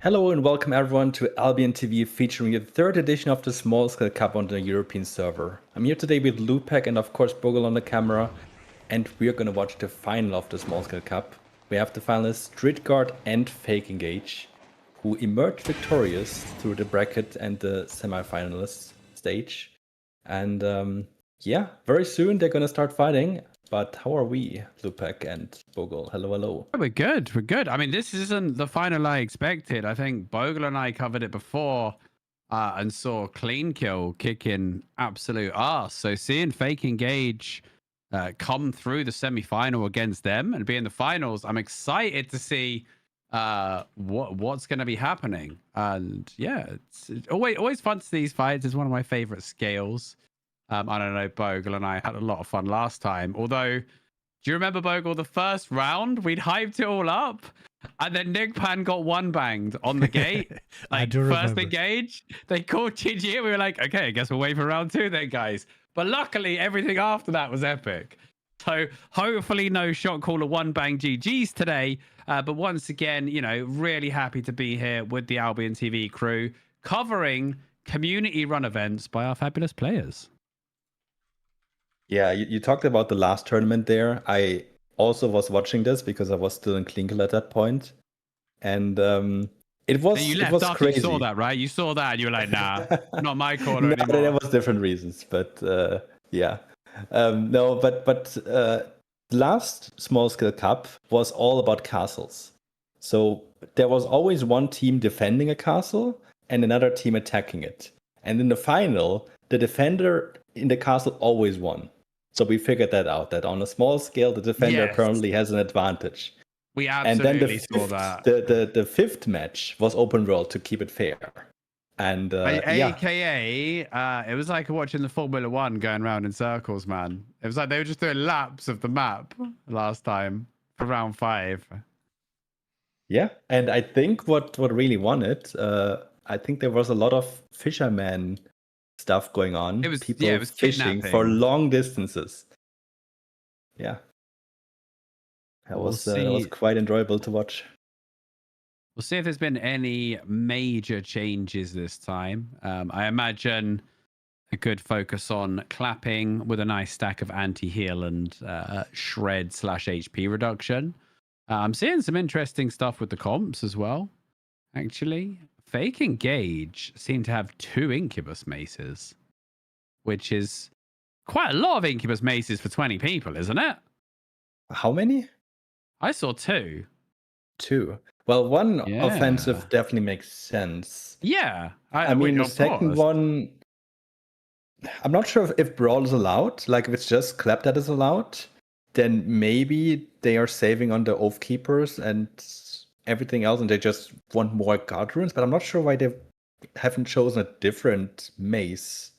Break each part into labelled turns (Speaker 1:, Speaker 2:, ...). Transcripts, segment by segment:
Speaker 1: Hello and welcome everyone to AlbionTV featuring the third edition of the Small Scale Cup on the European server. I'm here today with Lupac and of course Bogle on the camera, and we're gonna watch the final of the Small Scale Cup. We have the finalists Streetguard and Fake Engage, who emerged victorious through the bracket and the semi-finalist stage. And yeah, very soon they're gonna start fighting. But how are we, Lupac and Bogle? Hello, hello.
Speaker 2: We're good. We're good. I mean, this isn't the final I expected. I think Bogle and I covered it before and saw Clean Kill kicking absolute ass. So seeing Fake Engage come through the semi-final against them and be in the finals, I'm excited to see what's going to be happening. And yeah, it's always fun to see these fights. It's one of my favorite scales. I don't know, Bogle and I had a lot of fun last time. Although, do you remember, Bogle, the first round? We'd hyped it all up, and then Nigpan got one banged on the gate.
Speaker 3: I do remember.
Speaker 2: First engage, they called GG. We were like, okay, I guess we'll wait for round two then, guys. But luckily, everything after that was epic. So hopefully no shot caller one bang GGs today. But once again, you know, really happy to be here with the Albion TV crew, covering community run events by our fabulous players.
Speaker 1: Yeah, you talked about the last tournament there. I also was watching this because I was still in Klinkle at that point. And it was crazy.
Speaker 2: You saw that, right? You saw that and you were like, nah, not my corner
Speaker 1: No,
Speaker 2: anymore.
Speaker 1: there was different reasons, but yeah. No, but last Small Scale Cup was all about castles. So there was always one team defending a castle and another team attacking it. And in the final, the defender in the castle always won. So we figured that out, that on a small scale, the defender apparently has an advantage.
Speaker 2: We absolutely saw that.
Speaker 1: The fifth match was open world to keep it fair. And
Speaker 2: AKA, it was like watching the Formula One going around in circles, man. It was like they were just doing laps of the map last time for round 5.
Speaker 1: Yeah, and I think what really won it, I think there was a lot of fisherman stuff going on.
Speaker 2: It was
Speaker 1: people fishing for long distances. Yeah, that was quite enjoyable to watch.
Speaker 2: We'll see if there's been any major changes this time. I imagine a good focus on clapping with a nice stack of anti-heal and shred / HP reduction. I'm seeing some interesting stuff with the comps as well, actually. Fake Engage seem to have 2 Incubus Maces, which is quite a lot of Incubus Maces for 20 people, isn't it?
Speaker 1: How many?
Speaker 2: I saw 2.
Speaker 1: 2. Well, one offensive definitely makes sense.
Speaker 2: Yeah.
Speaker 1: I mean, the second one, I'm not sure if Brawl is allowed. Like, if it's just Clap that is allowed, then maybe they are saving on the Oath Keepers and everything else, and they just want more guard runes. But I'm not sure why they haven't chosen a different mace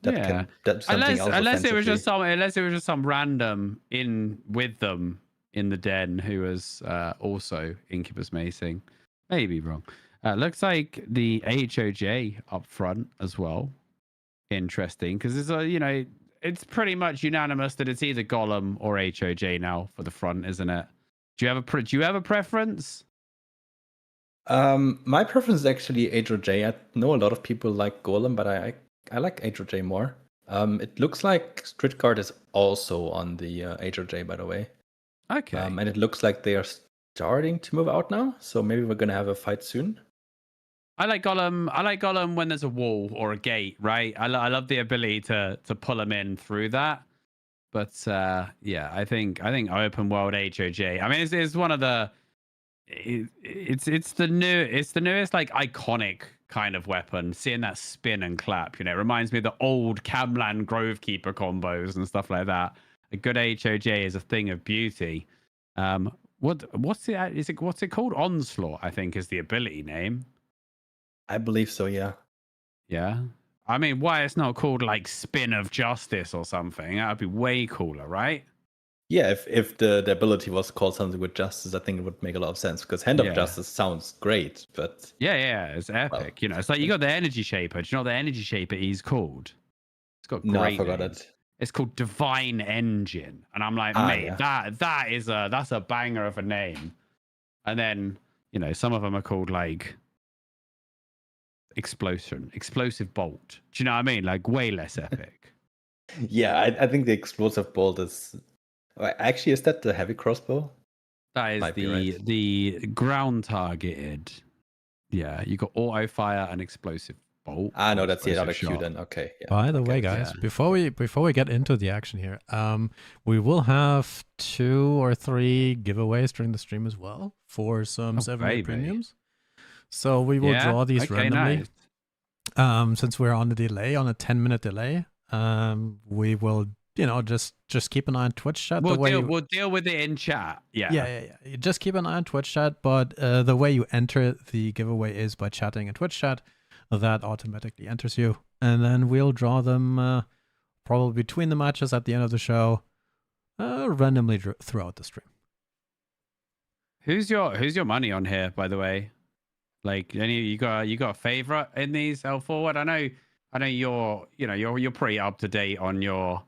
Speaker 1: that something else.
Speaker 2: Unless it was just some random in with them in the den who was also Incubus macing. Maybe wrong. Looks like the HOJ up front as well. Interesting, because it's it's pretty much unanimous that it's either Golem or HOJ now for the front, isn't it? Do you have a preference?
Speaker 1: My preference is actually HOJ. I know a lot of people like Golem, but I like HOJ more. It looks like Streetguard is also on the HOJ, by the way.
Speaker 2: Okay.
Speaker 1: And it looks like they are starting to move out now, so maybe we're gonna have a fight soon.
Speaker 2: I like Golem when there's a wall or a gate, right? I love the ability to pull them in through that. But yeah, I think open world HOJ. I mean, it's one of the it's the newest like iconic kind of weapon. Seeing that spin and clap, it reminds me of the old Camland Grovekeeper combos and stuff like that. A good HOJ is a thing of beauty. What's it called? Onslaught, I think, is the ability name.
Speaker 1: I believe so, yeah.
Speaker 2: Yeah. I mean, why it's not called like Spin of Justice or something? That would be way cooler, right?
Speaker 1: Yeah, if the ability was called something with justice, I think it would make a lot of sense, because Hand of Justice sounds great, but
Speaker 2: yeah, it's epic. Well, it's like you got the Energy Shaper. Do you know what the Energy Shaper is called? It's got great.
Speaker 1: No, I forgot it.
Speaker 2: It's called Divine Engine, and I'm like, mate, that's a banger of a name. And then some of them are called like explosive bolt. Do you know what I mean? Like way less epic.
Speaker 1: Yeah, I think the explosive bolt is. Actually, is that the heavy crossbow?
Speaker 2: That is
Speaker 1: Might be right.
Speaker 2: the ground targeted. Yeah, you got auto fire and explosive bolt.
Speaker 1: Ah, no,
Speaker 2: or
Speaker 1: that's the other
Speaker 2: explosive
Speaker 1: Q
Speaker 2: shot.
Speaker 1: then. Okay. Yeah.
Speaker 3: By the way,
Speaker 1: okay.
Speaker 3: guys,
Speaker 2: Yeah.
Speaker 3: before we get into the action here, we will have 2 or 3 giveaways during the stream as well for some 7-day premiums. So we will draw these randomly.
Speaker 2: Nice.
Speaker 3: Since we're on a delay, on a 10-minute delay, we will, just keep an eye on Twitch chat.
Speaker 2: We'll deal with it in chat.
Speaker 3: Yeah. Just keep an eye on Twitch chat, but the way you enter the giveaway is by chatting in Twitch chat. That automatically enters you, and then we'll draw them probably between the matches at the end of the show, randomly throughout the stream.
Speaker 2: Who's your money on here, by the way? Like, you got a favorite in these L forward? I know you're pretty up to date on your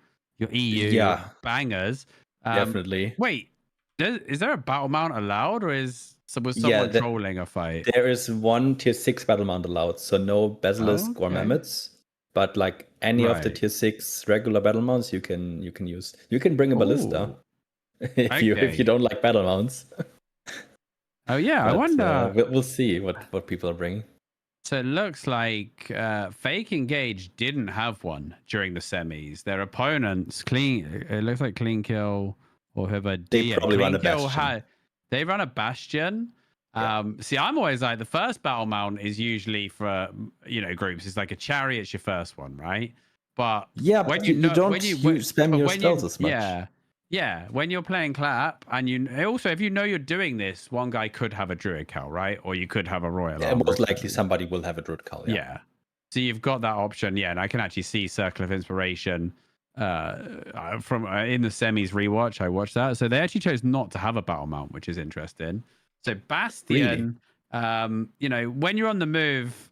Speaker 2: EU bangers.
Speaker 1: Definitely.
Speaker 2: Wait, is there a battle mount allowed, or was someone trolling a fight?
Speaker 1: There is one tier 6 battle mount allowed, so no basilisk or mammoths, but like any of the tier 6 regular battle mounts you can use. You can bring a ballista if you don't like battle mounts.
Speaker 2: Oh yeah, I wonder.
Speaker 1: We'll see what people are bringing.
Speaker 2: So it looks like Fake Engage didn't have one during the semis. Their opponents it looks like Clean Kill or whoever.
Speaker 1: They probably run a Bastion.
Speaker 2: They run a Bastion. See, I'm always like, the first battle mount is usually for groups. It's like a Chariot's your first one, right? But
Speaker 1: when you don't spam your spells as much.
Speaker 2: Yeah, when you're playing Clap, and also, if you're doing this, one guy could have a Druid Cal, right? Or you could have a Royal.
Speaker 1: Yeah, most likely somebody will have a Druid Cal.
Speaker 2: Yeah. So you've got that option, and I can actually see Circle of Inspiration from in the semis rewatch. I watched that, so they actually chose not to have a battle mount, which is interesting. So Bastion,
Speaker 1: really?
Speaker 2: When you're on the move,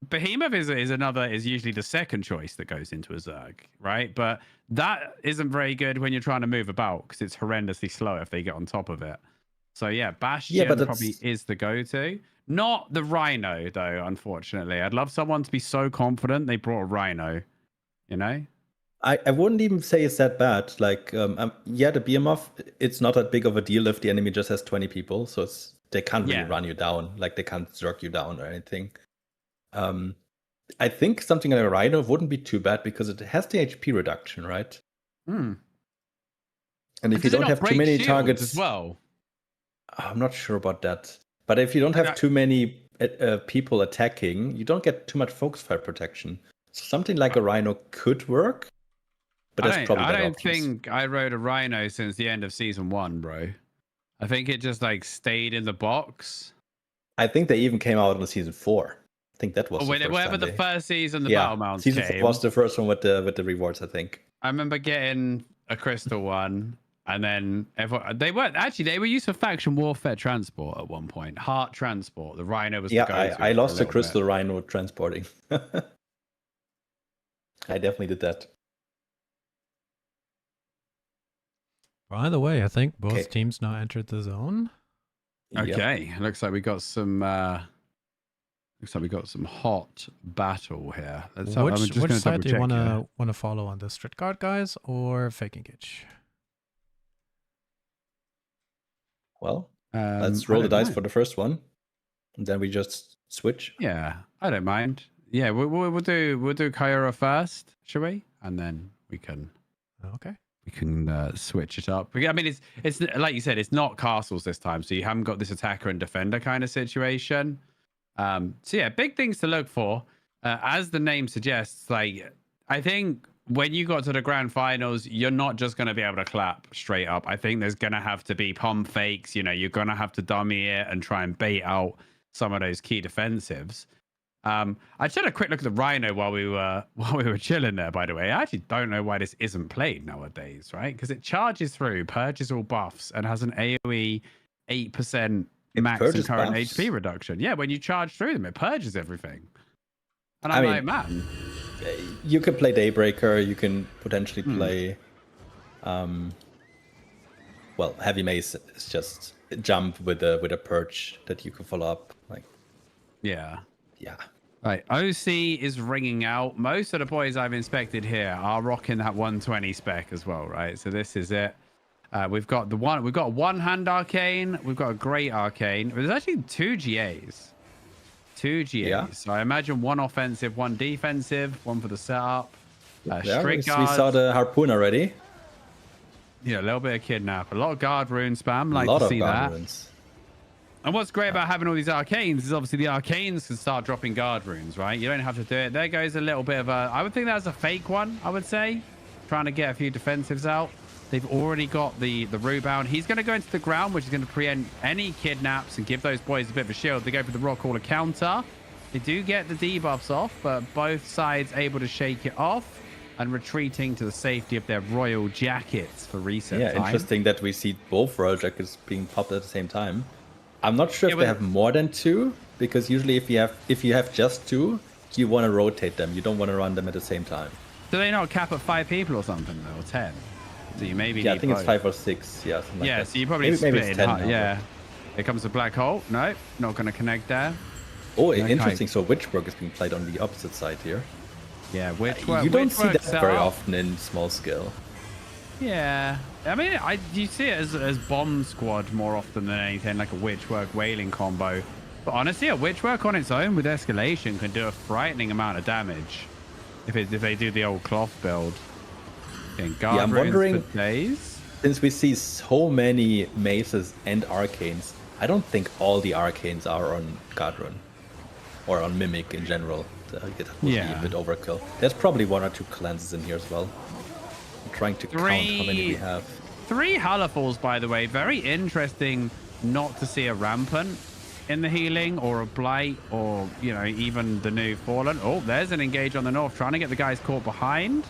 Speaker 2: Behemoth is usually the second choice that goes into a Zerg, right? But that isn't very good when you're trying to move about, because it's horrendously slow if they get on top of it. So Bastion probably is the go-to. Not the Rhino, though, unfortunately. I'd love someone to be so confident they brought a Rhino,
Speaker 1: I wouldn't even say it's that bad. Like, the Behemoth, it's not that big of a deal if the enemy just has 20 people, so they can't really run you down. Like, they can't jerk you down or anything. I think something like a Rhino wouldn't be too bad because it has the HP reduction, right?
Speaker 2: And
Speaker 1: if you don't have too many targets
Speaker 2: as well,
Speaker 1: I'm not sure about that. But if you don't have too many people attacking, you don't get too much focus fire protection. So something like a Rhino could work, but that's probably better options.
Speaker 2: Think I rode a Rhino since the end of season 1, bro. I think it just stayed in the box.
Speaker 1: I think they even came out in season 4. I think that was
Speaker 2: whenever the first season, the battle mounts
Speaker 1: season
Speaker 2: came.
Speaker 1: 4 was the first one with the rewards, I think.
Speaker 2: I remember getting a crystal one, and then they were used for faction warfare transport at one point. Heart transport. The Rhino was the go-to.
Speaker 1: I lost the crystal Rhino transporting. I definitely did that.
Speaker 3: By the way, I think both teams now entered the zone.
Speaker 2: Okay, looks like we got some. Looks like we got some hot battle here.
Speaker 3: Which side do you want to follow on the Strit Guard guys or Fake Engage?
Speaker 1: Well, let's roll the dice for the first one, and then we just switch.
Speaker 2: Yeah, I don't mind. Yeah, we'll do Kyora first, shall we? And then we can.
Speaker 3: Okay.
Speaker 2: We can switch it up. I mean, it's like you said, it's not castles this time, so you haven't got this attacker and defender kind of situation. So big things to look for. As the name suggests, I think when you got to the grand finals, you're not just going to be able to clap straight up. I think there's going to have to be pump fakes. You're going to have to dummy it and try and bait out some of those key defensives. I just had a quick look at the Rhino while we were chilling there, by the way. I actually don't know why this isn't played nowadays, right? Because it charges through, purges all buffs, and has an AoE 8% max and current buffs. HP reduction. Yeah, when you charge through them, it purges everything. And I'm like, man.
Speaker 1: You can play Daybreaker, you can potentially play Heavy Mace is just a jump with a purge that you can follow up.
Speaker 2: Yeah. Right, OC is ringing out. Most of the boys I've inspected here are rocking that 120 spec as well, right? So this is it. We've got a one-hand arcane. We've got a great arcane. There's actually two GAs. Two GAs.
Speaker 1: Yeah.
Speaker 2: So I imagine one offensive, one defensive, one for the setup.
Speaker 1: Yeah, we
Speaker 2: Strict guards.
Speaker 1: saw the harpoon already.
Speaker 2: Yeah, a little bit of kidnap. A lot of guard rune spam. Like
Speaker 1: a lot
Speaker 2: to
Speaker 1: of
Speaker 2: see
Speaker 1: guard
Speaker 2: that.
Speaker 1: runes.
Speaker 2: And what's great about having all these arcanes is obviously the arcanes can start dropping guard runes, right? You don't have to do it. There goes a little bit of a... I would think that's a fake one, I would say. Trying to get a few defensives out. They've already got the root bound. He's going to go into the ground, which is going to preempt any kidnaps and give those boys a bit of a shield. They go for the rock caller counter. They do get the debuffs off, but both sides able to shake it off and retreating to the safety of their royal jackets for reset time.
Speaker 1: Interesting that we see both royal jackets being popped at the same time. I'm not sure if they have more than two, because usually if you have just two, you want to rotate them. You don't want to run them at the same time.
Speaker 2: Do they not cap at 5 people or something though, or 10? So you maybe
Speaker 1: I
Speaker 2: need
Speaker 1: think
Speaker 2: both.
Speaker 1: it's 5 or 6. Yeah. Like that.
Speaker 2: So you probably
Speaker 1: maybe
Speaker 2: split
Speaker 1: it's
Speaker 2: in
Speaker 1: 10
Speaker 2: half.
Speaker 1: now,
Speaker 2: Yeah. Here comes the black hole. Nope, not going to connect there.
Speaker 1: Oh,
Speaker 2: Okay.
Speaker 1: interesting. So Witchwork is being played on the opposite side here.
Speaker 2: Yeah, Witchwork.
Speaker 1: You don't see that
Speaker 2: Witchwork's
Speaker 1: very
Speaker 2: up.
Speaker 1: often in small scale.
Speaker 2: Yeah, I mean, you see it as bomb squad more often than anything, like a Witchwork whaling combo. But honestly, a Witchwork on its own with escalation can do a frightening amount of damage if they do the old cloth build. Guard
Speaker 1: I'm
Speaker 2: runes
Speaker 1: wondering,
Speaker 2: for days.
Speaker 1: since we see so many maces and arcanes, I don't think all the arcanes are on Guard Rune or on Mimic in general. That would be a bit overkill. There's probably 1 or 2 cleanses in here as well. I'm trying to count how many we have.
Speaker 2: 3 Halifals, by the way. Very interesting not to see a Rampant in the healing or a Blight or, even the new Fallen. Oh, there's an engage on the north, trying to get the guys caught behind,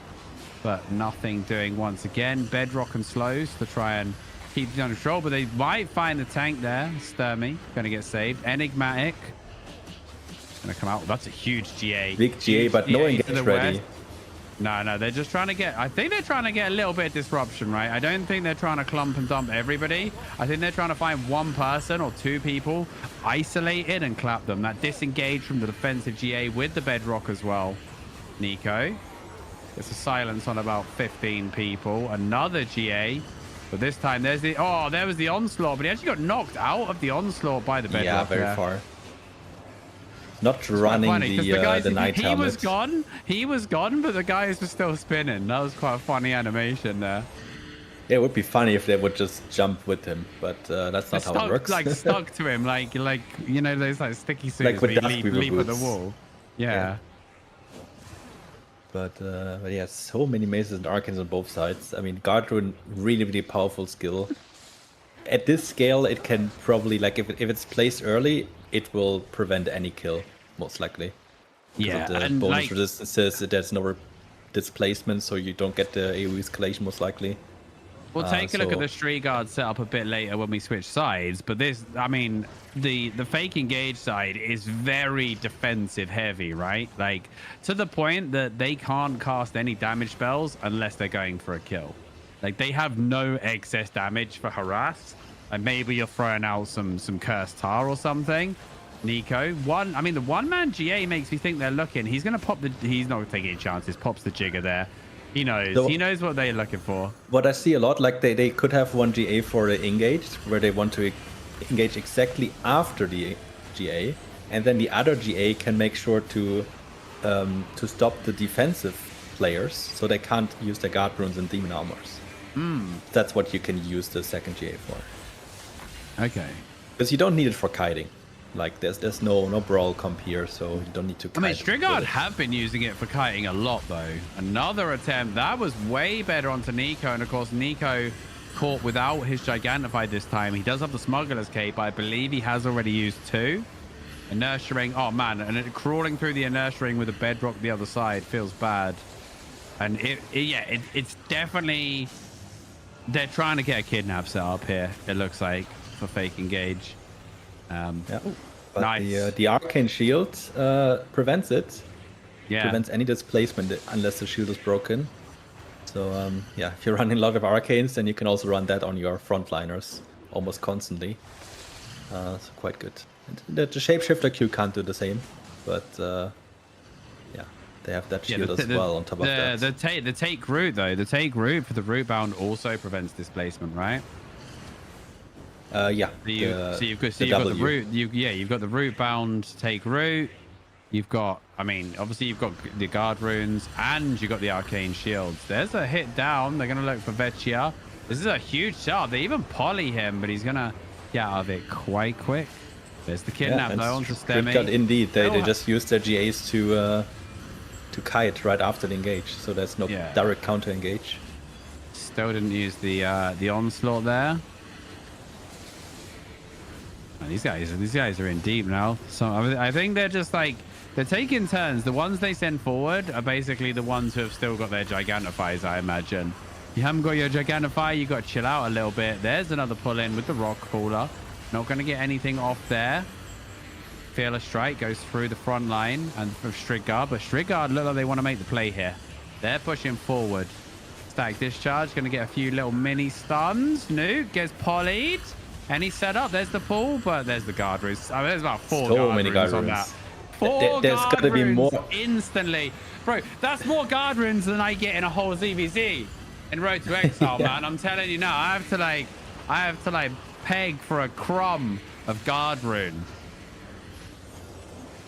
Speaker 2: but nothing doing once again. Bedrock and slows to try and keep it under control, but they might find the tank there. Sturmy going to get saved. Enigmatic going to come out. That's a huge GA.
Speaker 1: Big GA, but no engage ready.
Speaker 2: No, they're just trying to get... I think they're trying to get a little bit of disruption, right? I don't think they're trying to clump and dump everybody. I think they're trying to find 1 person or 2 people isolated and clap them. That disengage from the defensive GA with the bedrock as well. Nico gets a silence on about 15 people. Another GA. But this time there's the... Oh, there was the onslaught. But he actually got knocked out of the onslaught by the bedrock.
Speaker 1: Yeah, very far. Not running the night helmet.
Speaker 2: He was gone, but the guys were still spinning. That was quite a funny animation there.
Speaker 1: Yeah, it would be funny if they would just jump with him, but that's not how it works.
Speaker 2: Like stuck to him, like those like sticky suits
Speaker 1: like with
Speaker 2: leap at the wall. Yeah.
Speaker 1: But yeah, so many maces and arcanes on both sides. I mean, Guard Rune, really, really powerful skill. At this scale, it can probably, like, if it's placed early, it will prevent any kill, most likely.
Speaker 2: Yeah,
Speaker 1: the
Speaker 2: and
Speaker 1: bonus resistances, there's no displacement, so you don't get the AoE escalation, most likely.
Speaker 2: We'll take a look at the Street Guard setup a bit later when we switch sides, but this, I mean, the fake engage side is very defensive heavy, right? Like, to the point that they can't cast any damage spells unless they're going for a kill. Like, they have no excess damage for harass. And maybe you're throwing out some cursed tar or something. Nico, the one-man GA makes me think they're looking. He's going to pop he's not taking any chances. Pops the jigger there. He knows. He knows what they're looking for.
Speaker 1: What I see a lot, like they could have 1 GA for the engage, where they want to engage exactly after the GA. And then the other GA can make sure to stop the defensive players, so they can't use their Guard Runes and Demon Armors. That's what you can use the second GA for.
Speaker 2: Okay.
Speaker 1: Because you don't need it for kiting. Like, there's no brawl comp here, so you don't need to kite.
Speaker 2: I mean, Strigard have been using it for kiting a lot, though. Another attempt. That was way better onto Nico. And, of course, Nico caught without his Gigantify this time. He does have the Smuggler's Cape, but I believe he has already used 2. Inertia Ring. Oh, man. And crawling through the Inertia Ring with a Bedrock the other side feels bad. And, it's definitely... They're trying to get a kidnap set up here, it looks like, for fake engage.
Speaker 1: Yeah. But
Speaker 2: Nice.
Speaker 1: the Arcane Shield prevents it.
Speaker 2: Yeah.
Speaker 1: Prevents any displacement unless the shield is broken. So, yeah, if you're running a lot of Arcanes, then you can also run that on your frontliners almost constantly. So quite good. The Shapeshifter Q can't do the same, but They have that shield as well on top of that.
Speaker 2: The take route though, the take route for the root bound also prevents displacement, right?
Speaker 1: Yeah.
Speaker 2: So you've got the root. You've got the root bound take route. You've got, I mean, obviously you've got the guard runes and you've got the arcane shields. There's a hit down. They're gonna look for Vecchia. This is a huge shot. They even poly him, but he's gonna get out of it quite quick. There's the kidnap though onto Stemmy.
Speaker 1: Indeed, they just used their GAs to kite right after the engage, so there's no direct counter engage.
Speaker 2: Still didn't use the onslaught there. And these guys are in deep now. So I think they're just like, they're taking turns. The ones they send forward are basically the ones who have still got their Gigantifies, I imagine. You haven't got your Gigantify, you got to chill out a little bit. There's another pull in with the rock crawler. Not going to get anything off there. Fearless Strike goes through the front line and from Strigard, but Strigard look like they want to make the play here. They're pushing forward. Stack Discharge, going to get a few little mini stuns. Nuke gets polyed. Any setup? There's the pull, but there's the guard runes. I mean, there's about four guard runes on that. There's got to be more instantly, bro. That's more guard runes than I get in a whole ZVZ in Road to Exile, man. I'm telling you now. I have to like peg for a crumb of guard rune,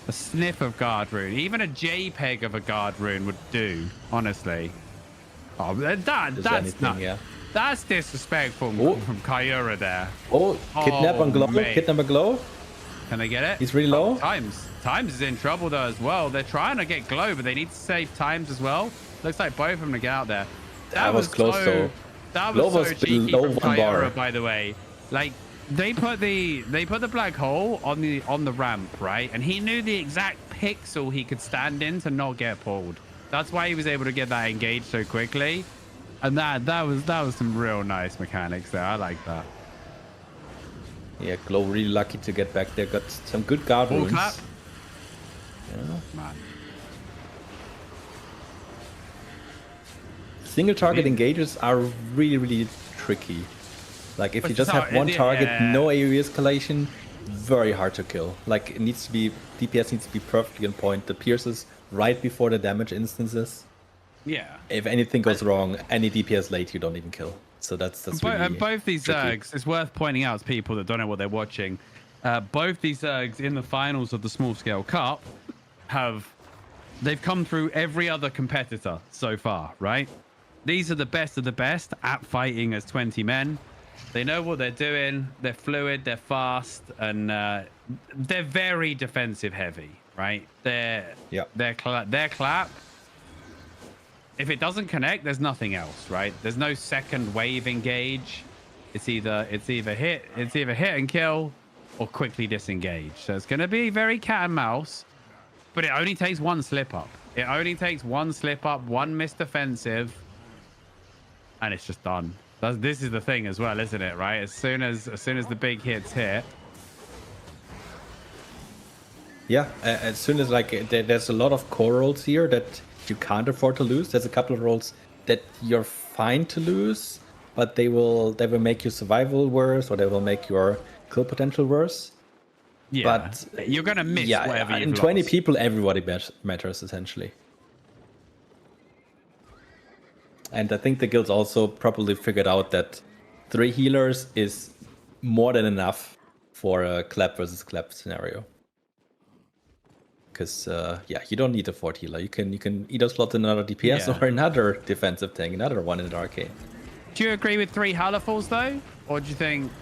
Speaker 2: a sniff of guard rune. Even a JPEG of a guard rune would do, honestly. Oh, that's not. Yeah. That's disrespectful from Kyura there.
Speaker 1: Oh, kidnap on glow. Mate. Kidnap on glow.
Speaker 2: Can they get it?
Speaker 1: He's really low.
Speaker 2: Times is in trouble though as well. They're trying to get glow, but they need to save Times as well. Looks like both of them to get out there.
Speaker 1: That was close though.
Speaker 2: That was so cheeky from Kyura, by the way. Like they put the black hole on the ramp, right? And he knew the exact pixel he could stand in to not get pulled. That's why he was able to get that engaged so quickly. And that was some real nice mechanics there. I like that.
Speaker 1: Yeah, Glow really lucky to get back there. Got some good guard runes.
Speaker 2: Clap.
Speaker 1: Yeah.
Speaker 2: Man.
Speaker 1: Single target engages are really tricky. Like if you just have one target, no AoE escalation, very hard to kill. Like it needs to be, DPS needs to be perfectly on point. The pierces right before the damage instances.
Speaker 2: Yeah.
Speaker 1: If anything goes wrong, any DPS late, you don't even kill. So that's really
Speaker 2: and both these Zergs, it's worth pointing out to people that don't know what they're watching. Both these Zergs in the finals of the Small Scale Cup they've come through every other competitor so far, right? These are the best of the best at fighting as 20 men. They know what they're doing. They're fluid. They're fast, and they're very defensive heavy, right? Their clap. If it doesn't connect, there's nothing else, right? There's no second wave engage. It's either hit and kill, or quickly disengage. So it's going to be very cat and mouse, but it only takes one slip up. It only takes one slip up, one missed defensive, and it's just done. This is the thing as well, isn't it? Right? As soon as the big hits hit.
Speaker 1: Yeah, as soon as there's a lot of core rolls here that you can't afford to lose. There's a couple of rolls that you're fine to lose, but they will make your survival worse, or they will make your kill potential worse.
Speaker 2: Yeah, but you're gonna miss whatever you've
Speaker 1: in 20 people, everybody matters essentially. And I think the guilds also probably figured out that 3 healers is more than enough for a clap versus clap scenario. Because you don't need a 4th healer. You can either slot in another DPS or another defensive tank, another one in the arcane.
Speaker 2: Do you agree with 3 Halifals though, or do you think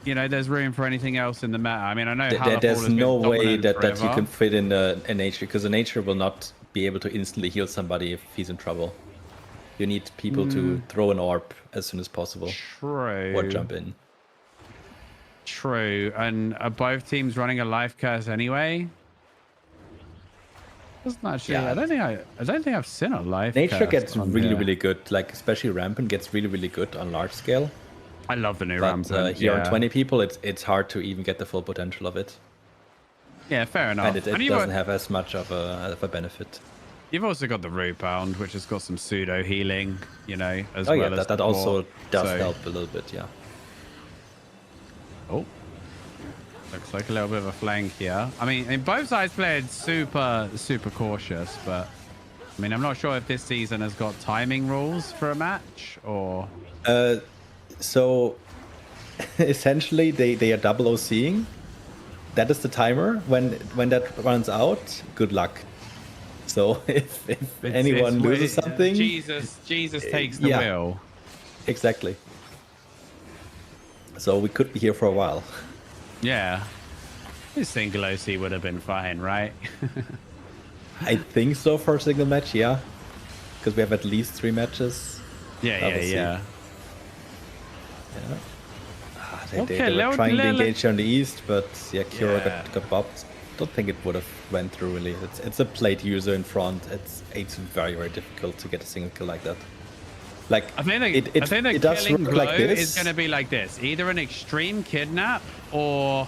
Speaker 2: there's room for anything else in the meta? I mean, I know
Speaker 1: there's no way that you can fit in a nature, because a nature will not be able to instantly heal somebody if he's in trouble. You need people to throw an orb as soon as possible.
Speaker 2: True.
Speaker 1: Or jump in.
Speaker 2: True. And are both teams running a life curse anyway? Actually, I don't think I've seen a life.
Speaker 1: Nature gets really good, like especially Rampant gets really good on large scale.
Speaker 2: I love the new Rampant.
Speaker 1: Here on 20 people, it's hard to even get the full potential of it.
Speaker 2: Yeah, fair enough.
Speaker 1: And it doesn't have as much of a benefit.
Speaker 2: You've also got the Root Bound, which has got some pseudo healing, as
Speaker 1: well.
Speaker 2: Oh yeah,
Speaker 1: that also does help a little bit, yeah.
Speaker 2: Oh. Looks like a little bit of a flank here. I mean, both sides played super cautious, but I mean, I'm not sure if this season has got timing rules for a match or.
Speaker 1: So essentially, they are double OCing. That is the timer. When that runs out, good luck. So if anyone loses something,
Speaker 2: Jesus takes the wheel.
Speaker 1: Exactly. So we could be here for a while.
Speaker 2: Yeah. This single OC would have been fine, right?
Speaker 1: I think so for a single match, yeah. Because we have at least 3 matches.
Speaker 2: Yeah.
Speaker 1: They were trying to engage on the east, but yeah, Kira got bopped. Don't think it would have went through really. It's a plate user in front. It's very, very difficult to get a single kill like that. Like
Speaker 2: I think the
Speaker 1: does
Speaker 2: killing
Speaker 1: work
Speaker 2: blow
Speaker 1: like this.
Speaker 2: is going to be like this: either an extreme kidnap or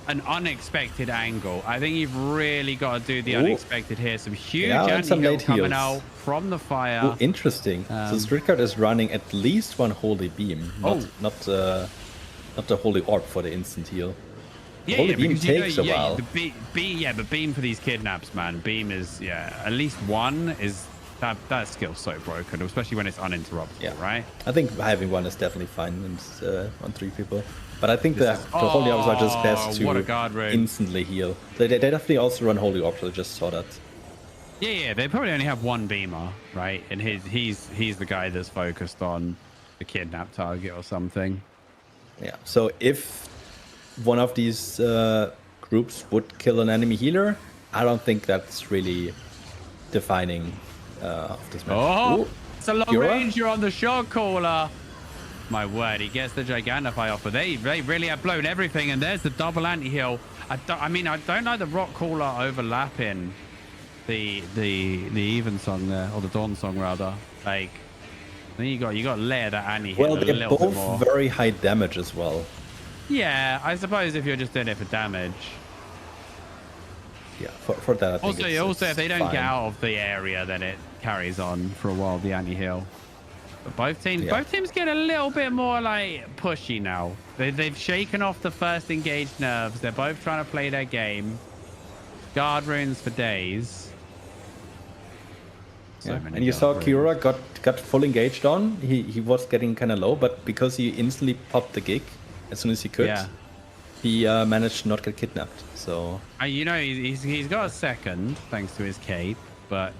Speaker 2: an unexpected angle. I think you've really got to do the unexpected here. Some huge anti-heal coming out from the fire.
Speaker 1: Oh, interesting. So Strickard is running at least one holy beam, not the holy orb for the instant heal. Holy beam takes a while.
Speaker 2: But beam for these kidnaps, man. Beam is at least one is that skill's so broken, especially when it's uninterrupted, right? I
Speaker 1: think having one is definitely fine on 3 people. But I think the holy orbs are just best to instantly heal. They definitely also run holy orbs. I just saw that.
Speaker 2: Yeah, they probably only have one beamer, right? And he's the guy that's focused on the kidnap target or something.
Speaker 1: Yeah. So if one of these groups would kill an enemy healer, I don't think that's really defining of this match.
Speaker 2: Oh, it's a long range. You're on the shot caller. My word, he gets the Gigantify off, but they really have blown everything, and there's the double anti-heal. I don't like the rock caller overlapping the even song there, or the dawn song rather. Like, then you got to layer that anti-heal.
Speaker 1: Well, they're both very high damage as well.
Speaker 2: Yeah, I suppose if you're just doing it for damage.
Speaker 1: Yeah, for that. I think
Speaker 2: also, if they don't get out of the area, then it carries on for a while. The anti-heal. But both teams get a little bit more like pushy now. They've shaken off the first engaged nerves. They're both trying to play their game. Guard runes for days.
Speaker 1: And you saw Kira got full engaged on. He was getting kind of low, but because he instantly popped the gig as soon as he could, he managed to not get kidnapped. So
Speaker 2: he's got a second thanks to his cape, but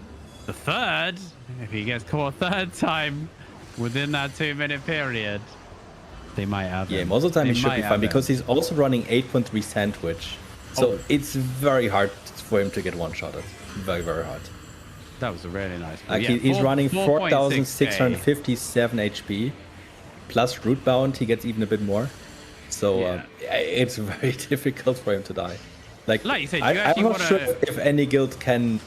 Speaker 2: the third, if he gets caught a third time within that 2-minute period, they might have him.
Speaker 1: Most of the time he should be fine because he's also running 8.3 sandwich. So it's very hard for him to get one-shotted. Very, very hard.
Speaker 2: That was a really nice
Speaker 1: play. He's running 4,657 HP. Plus root bound, he gets even a bit more. So it's very difficult for him to die. Like you said, I'm not sure if any guild can,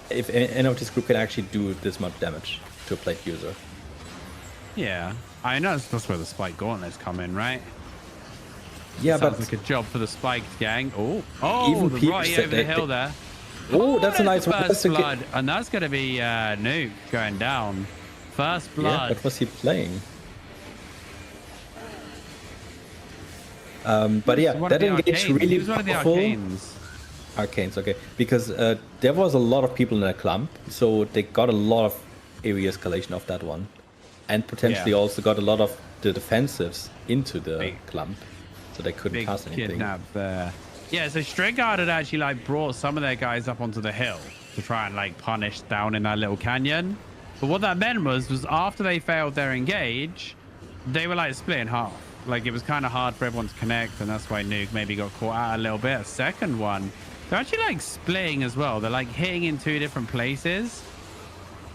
Speaker 1: if any of this group can actually do this much damage to a plate user.
Speaker 2: Yeah, I know that's where the spike gauntlets come in, right?
Speaker 1: Yeah,
Speaker 2: Sounds like a job for the spiked gang.
Speaker 1: Even
Speaker 2: the Rotty over the hill there.
Speaker 1: That's a nice one.
Speaker 2: First blood, and that's going to be Nuke going down. First blood.
Speaker 1: Yeah, what was he playing? But yeah, that engaged really powerful. Arcanes, okay. Because there was a lot of people in that clump, so they got a lot of area escalation of that one. And potentially also got a lot of the defensives into the clump, so they couldn't cast anything.
Speaker 2: Kidnap there. Yeah, so Strickard had actually brought some of their guys up onto the hill to try and punish down in that little canyon. But what that meant was after they failed their engage, they were split in half. It was kind of hard for everyone to connect, and that's why Nuke maybe got caught out a little bit. A second one, they're actually splitting as well. They're hitting in 2 different places.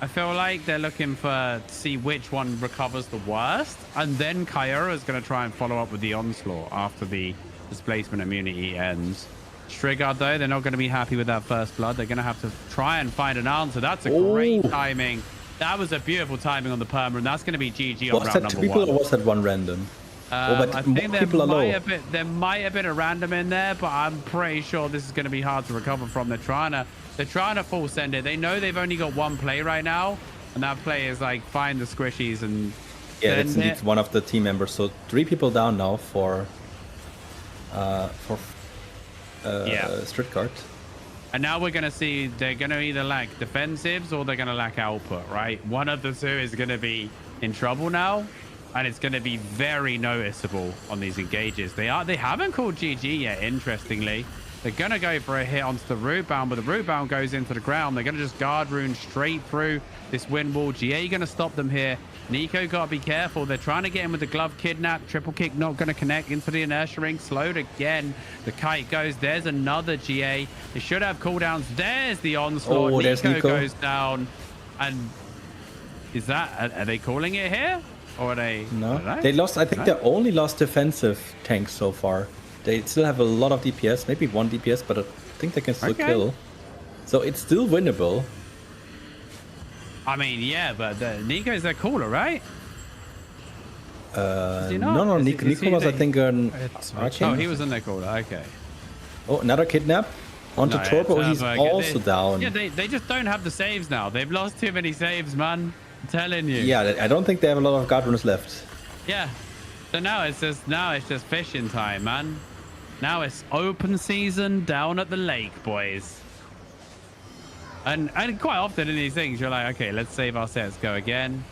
Speaker 2: I feel like they're looking to see which one recovers the worst, and then Kyura is going to try and follow up with the onslaught after the displacement immunity ends. Strickard, though, they're not going to be happy with that first blood. They're going to have to try and find an answer. That's a great timing. That was a beautiful timing on the perma, and that's going to be GG on round number 1. Was that 2 people
Speaker 1: or was that one random?
Speaker 2: I think there might have been a random in there, but I'm pretty sure this is going to be hard to recover from. They're trying to full send it. They know they've only got one play right now, and that play is find the squishies and
Speaker 1: that's indeed one of the team members. So 3 people down now for Strickard.
Speaker 2: And now we're going to see they're going to either lack defensives or they're going to lack output, right? One of the two is going to be in trouble now, and it's going to be very noticeable on these engages. They haven't called GG yet, interestingly. They're going to go for a hit onto the root bound, but the root bound goes into the ground. They're going to just guard rune straight through this wind wall. GA going to stop them here. Nico got to be careful. They're trying to get him with the glove kidnap. Triple kick not going to connect into the inertia ring. Slowed again. The kite goes. There's another GA. They should have cooldowns. There's the onslaught.
Speaker 1: Oh, there's Nico
Speaker 2: goes down. And is that... Are they calling it here? Or are they...
Speaker 1: No. They lost... I think they only lost defensive tanks so far. They still have a lot of DPS, maybe 1 DPS, but I think they can still kill. So it's still winnable.
Speaker 2: I mean, yeah, but Nico's their caller, right?
Speaker 1: No, Nico was, I think, an Arcane.
Speaker 2: Oh, he was in their caller, okay.
Speaker 1: Oh, another kidnap onto Torpo. He's also down.
Speaker 2: Yeah, they just don't have the saves now. They've lost too many saves, man. I'm telling you.
Speaker 1: Yeah, I don't think they have a lot of guard runes left.
Speaker 2: Yeah. So now it's just fishing time, man. Now it's open season down at the lake, boys. And quite often in these things, you're like, okay, let's save our sets, go again.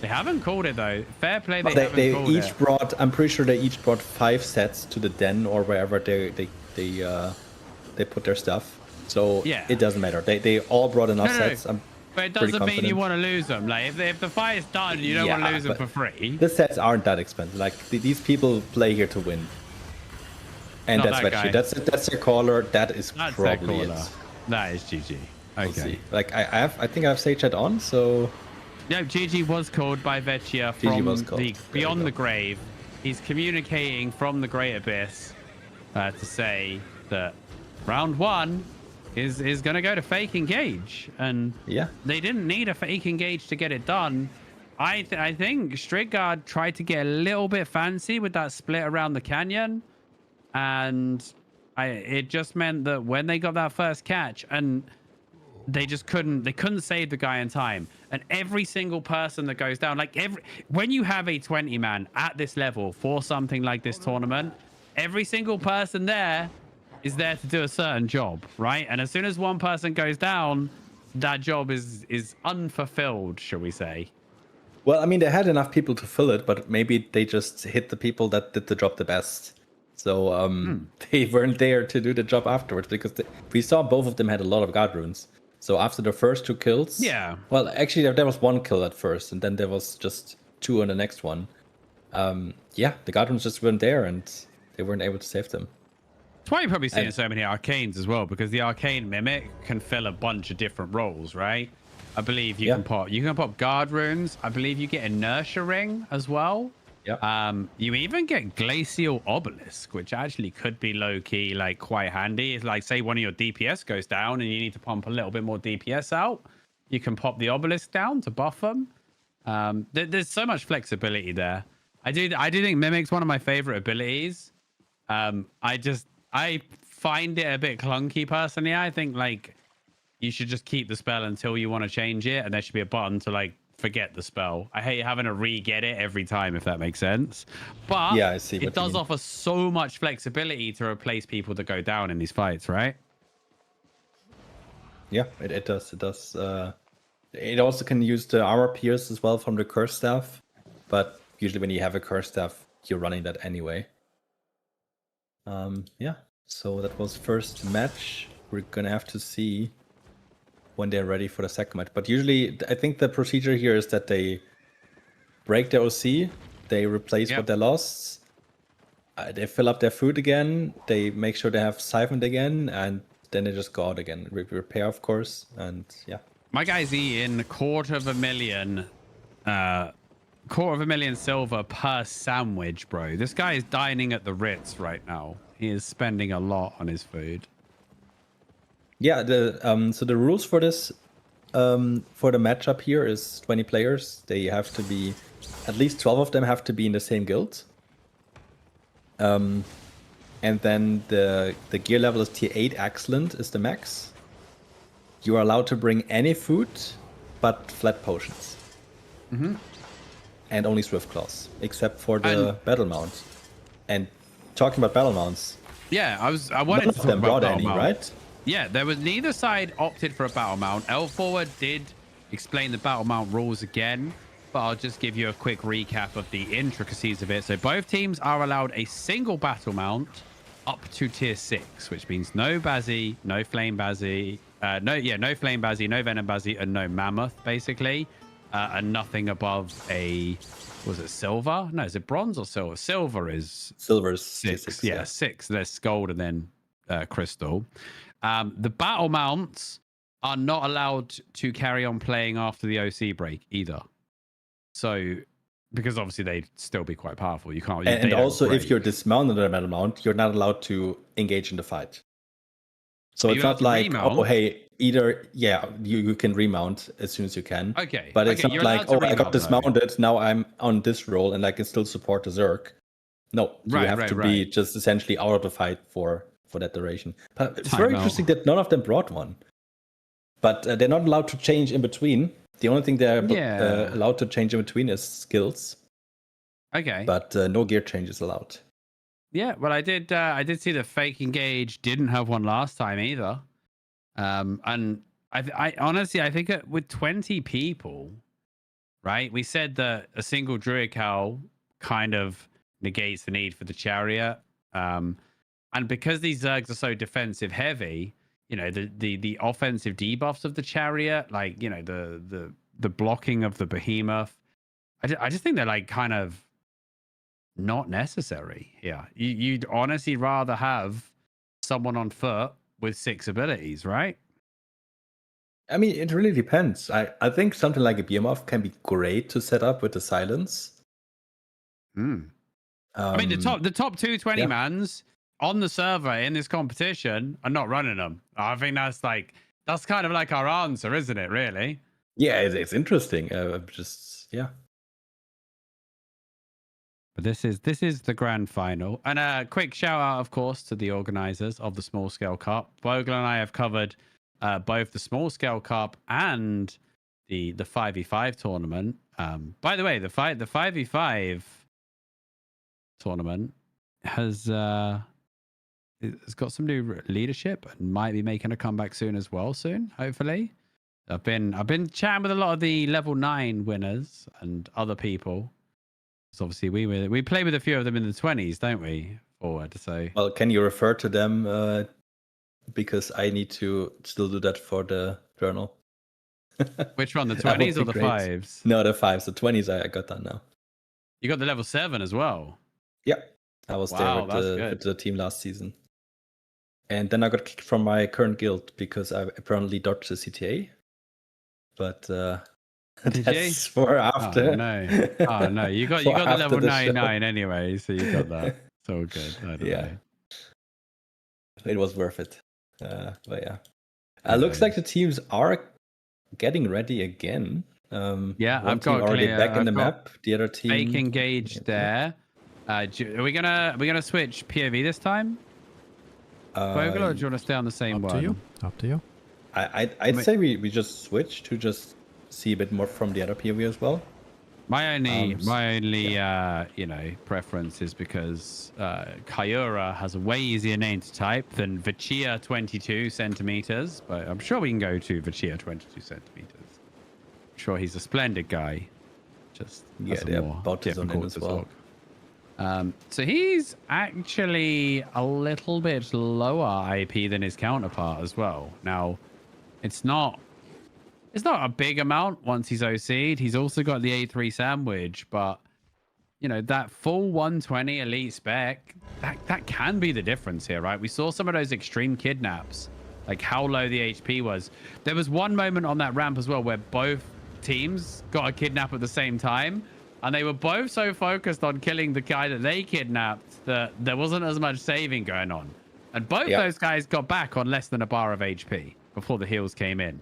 Speaker 2: They haven't called it though. Fair play, they haven't called
Speaker 1: brought. I'm pretty sure they each brought 5 sets to the den or wherever they put their stuff. So yeah, it doesn't matter. They all brought enough sets.
Speaker 2: But it doesn't mean you want to lose them. Like if the fight is done, you don't want to lose them for free.
Speaker 1: The sets aren't that expensive. Like these people play here to win. And that's that's their caller. That's probably it.
Speaker 2: That is GG. Okay.
Speaker 1: We'll see. Like I think I have Sage Chat on, so.
Speaker 2: No, GG was called by Vecchia from the Beyond the Grave. He's communicating from the Great Abyss to say that round 1 is going to go to fake engage, and they didn't need a fake engage to get it done. I think Strickguard tried to get a little bit fancy with that split around the canyon, and it just meant that when they got that first catch, and they couldn't save the guy in time, and every single person that goes down, like when you have a 20 man at this level for something like this tournament, every single person there is there to do a certain job, right? And as soon as one person goes down, that job is unfulfilled, shall we say.
Speaker 1: Well, I mean, they had enough people to fill it, but maybe they just hit the people that did the job the best. So they weren't there to do the job afterwards, because we saw both of them had a lot of guard runes. So after the first 2 kills... Yeah. Well, actually, there was 1 kill at first, and then there was just 2 on the next one. Yeah, the guard runes just weren't there, and they weren't able to save them.
Speaker 2: That's why you're probably seeing so many arcanes as well, because the arcane mimic can fill a bunch of different roles, right? I believe you can pop guard runes. I believe you get inertia ring as well. Yeah. You even get glacial obelisk, which actually could be low key, like quite handy. It's like, say one of your DPS goes down and you need to pump a little bit more DPS out. You can pop the obelisk down to buff them. There's so much flexibility there. I do think mimic's one of my favorite abilities. I find it a bit clunky personally. I think like you should just keep the spell until you want to change it, and there should be a button to like forget the spell. I hate having to re-get it every time, if that makes sense. But yeah, I see it does offer so much flexibility to replace people that go down in these fights, right?
Speaker 1: Yeah, it does. It does. It also can use the armor pierce as well from the curse staff, but usually when you have a curse staff, you're running that anyway. Yeah, so that was first match. We're gonna have to see when they're ready for the second match. But usually, I think the procedure here is that they break their OC, they replace what they lost, they fill up their food again, they make sure they have siphoned again, and then they just go out again. Repair, of course, and yeah.
Speaker 2: My guy's eating $250,000 silver per sandwich, bro. This guy is dining at the Ritz right now. He is spending a lot on his food.
Speaker 1: Yeah, so the rules for this, for the matchup here is 20 players. They have to be, at least 12 of them have to be in the same guild. And then the gear level is tier 8 excellent is the max. You are allowed to bring any food, but flat potions. Mm-hmm. And only swift claws, except for the battle mount. And talking about battle mounts.
Speaker 2: Yeah, I wanted to talk about battle mount.
Speaker 1: Right?
Speaker 2: Yeah, there was neither side opted for a battle mount. L Forward did explain the battle mount rules again, but I'll just give you a quick recap of the intricacies of it. So both teams are allowed a single battle mount up to tier 6, which means no Bazzy, no Flame Bazzy, no Flame Bazzy, no Venom Bazzy, and no Mammoth, basically. And nothing above a, was it silver? No, is it bronze or silver?
Speaker 1: Silver's
Speaker 2: 6. Yeah, 6. There's gold and then crystal. The battle mounts are not allowed to carry on playing after the OC break either. So, because obviously they'd still be quite powerful. You can't.
Speaker 1: And also, if you're dismounted on a metal mount, you're not allowed to engage in the fight. So it's not like, remount. Oh, hey, either, you can remount as soon as you can.
Speaker 2: Okay.
Speaker 1: But it's not like, oh, I got dismounted, now I'm on this roll and I can still support the Zerg. No, you have to be just essentially out of the fight for that duration. But it's very interesting that none of them brought one. But they're not allowed to change in between. The only thing they're allowed to change in between is skills.
Speaker 2: Okay.
Speaker 1: But no gear changes allowed.
Speaker 2: Yeah, well, I did see the fake engage didn't have one last time either. And I honestly, I think with 20 people, right? We said that a single Druid Cowl kind of negates the need for the chariot. And because these Zergs are so defensive heavy, you know, the offensive debuffs of the chariot, like, you know, the blocking of the behemoth, I just think they're like kind of not necessary here. You'd honestly rather have someone on foot with 6 abilities, right?
Speaker 1: I mean, it really depends. I think something like a behemoth can be great to set up with the silence.
Speaker 2: I mean, the top 220 mans on the server in this competition are not running them. I think that's kind of like our answer, isn't it? Really?
Speaker 1: Yeah, it's interesting.
Speaker 2: But this is the grand final. And a quick shout out, of course, to the organizers of the Small Scale Cup. Bogle and I have covered both the Small Scale Cup and the 5v5 tournament. By the way, the 5v5 tournament has got some new leadership and might be making a comeback soon as well. Hopefully. I've been chatting with a lot of the level 9 winners and other people. So obviously we play with a few of them in the 20s, don't we? Forward. So
Speaker 1: well, can you refer to them? Because I need to still do that for the journal.
Speaker 2: Which one, the 20s or the 5s?
Speaker 1: No, the 5s. The 20s I got that now.
Speaker 2: You got the level 7 as well.
Speaker 1: Yeah, I was there with the team last season. And then I got kicked from my current guild because I apparently dodged the CTA. But that's for after.
Speaker 2: Oh no, you got the level 99 anyway, so you got that. So good. I don't know.
Speaker 1: It was worth it. But yeah, looks like the teams are getting ready again.
Speaker 2: I've got
Speaker 1: already back in the map. The other team
Speaker 2: fake engaged there. Are we gonna switch POV this time? Bogle, or do you want to stay on the same one?
Speaker 3: Up to you.
Speaker 1: I'd say we just switch to just see a bit more from the other POV as well.
Speaker 2: My only preference is because Kyura has a way easier name to type than Vachia 22 centimeters, but I'm sure we can go to Vachia 22 centimeters. I'm sure he's a splendid guy. Just
Speaker 1: they're about his own as well.
Speaker 2: So he's actually a little bit lower IP than his counterpart as well. Now, it's not a big amount once he's OC'd. He's also got the A3 sandwich, but you know, that full 120 elite spec, that can be the difference here, right? We saw some of those extreme kidnaps, like how low the HP was. There was one moment on that ramp as well where both teams got a kidnap at the same time, and they were both so focused on killing the guy that they kidnapped that there wasn't as much saving going on. And both those guys got back on less than a bar of HP before the heals came in.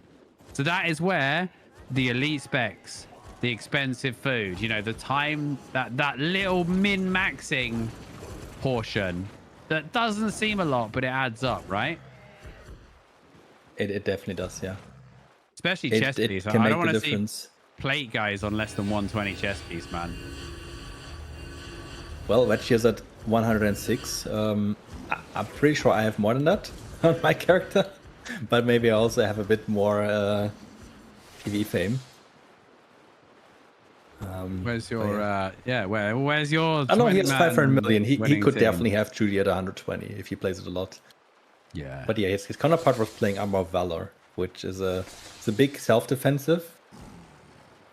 Speaker 2: So that is where the elite specs, the expensive food, you know, the time, that little min-maxing portion that doesn't seem a lot, but it adds up, right?
Speaker 1: It definitely does, yeah.
Speaker 2: Especially chest piece. I don't want to see plate guys on less than 120 chest piece, man.
Speaker 1: Well, Vechia's at 106. I'm pretty sure I have more than that on my character. But maybe I also have a bit more TV fame.
Speaker 2: Where's your where's your
Speaker 1: I know he has 500
Speaker 2: 20-man
Speaker 1: million. He
Speaker 2: winning
Speaker 1: could
Speaker 2: team?
Speaker 1: definitely have Judy at 120 if he plays it a lot.
Speaker 2: Yeah.
Speaker 1: But yeah, his counterpart was playing Armor of Valor, which is it's a big self-defensive.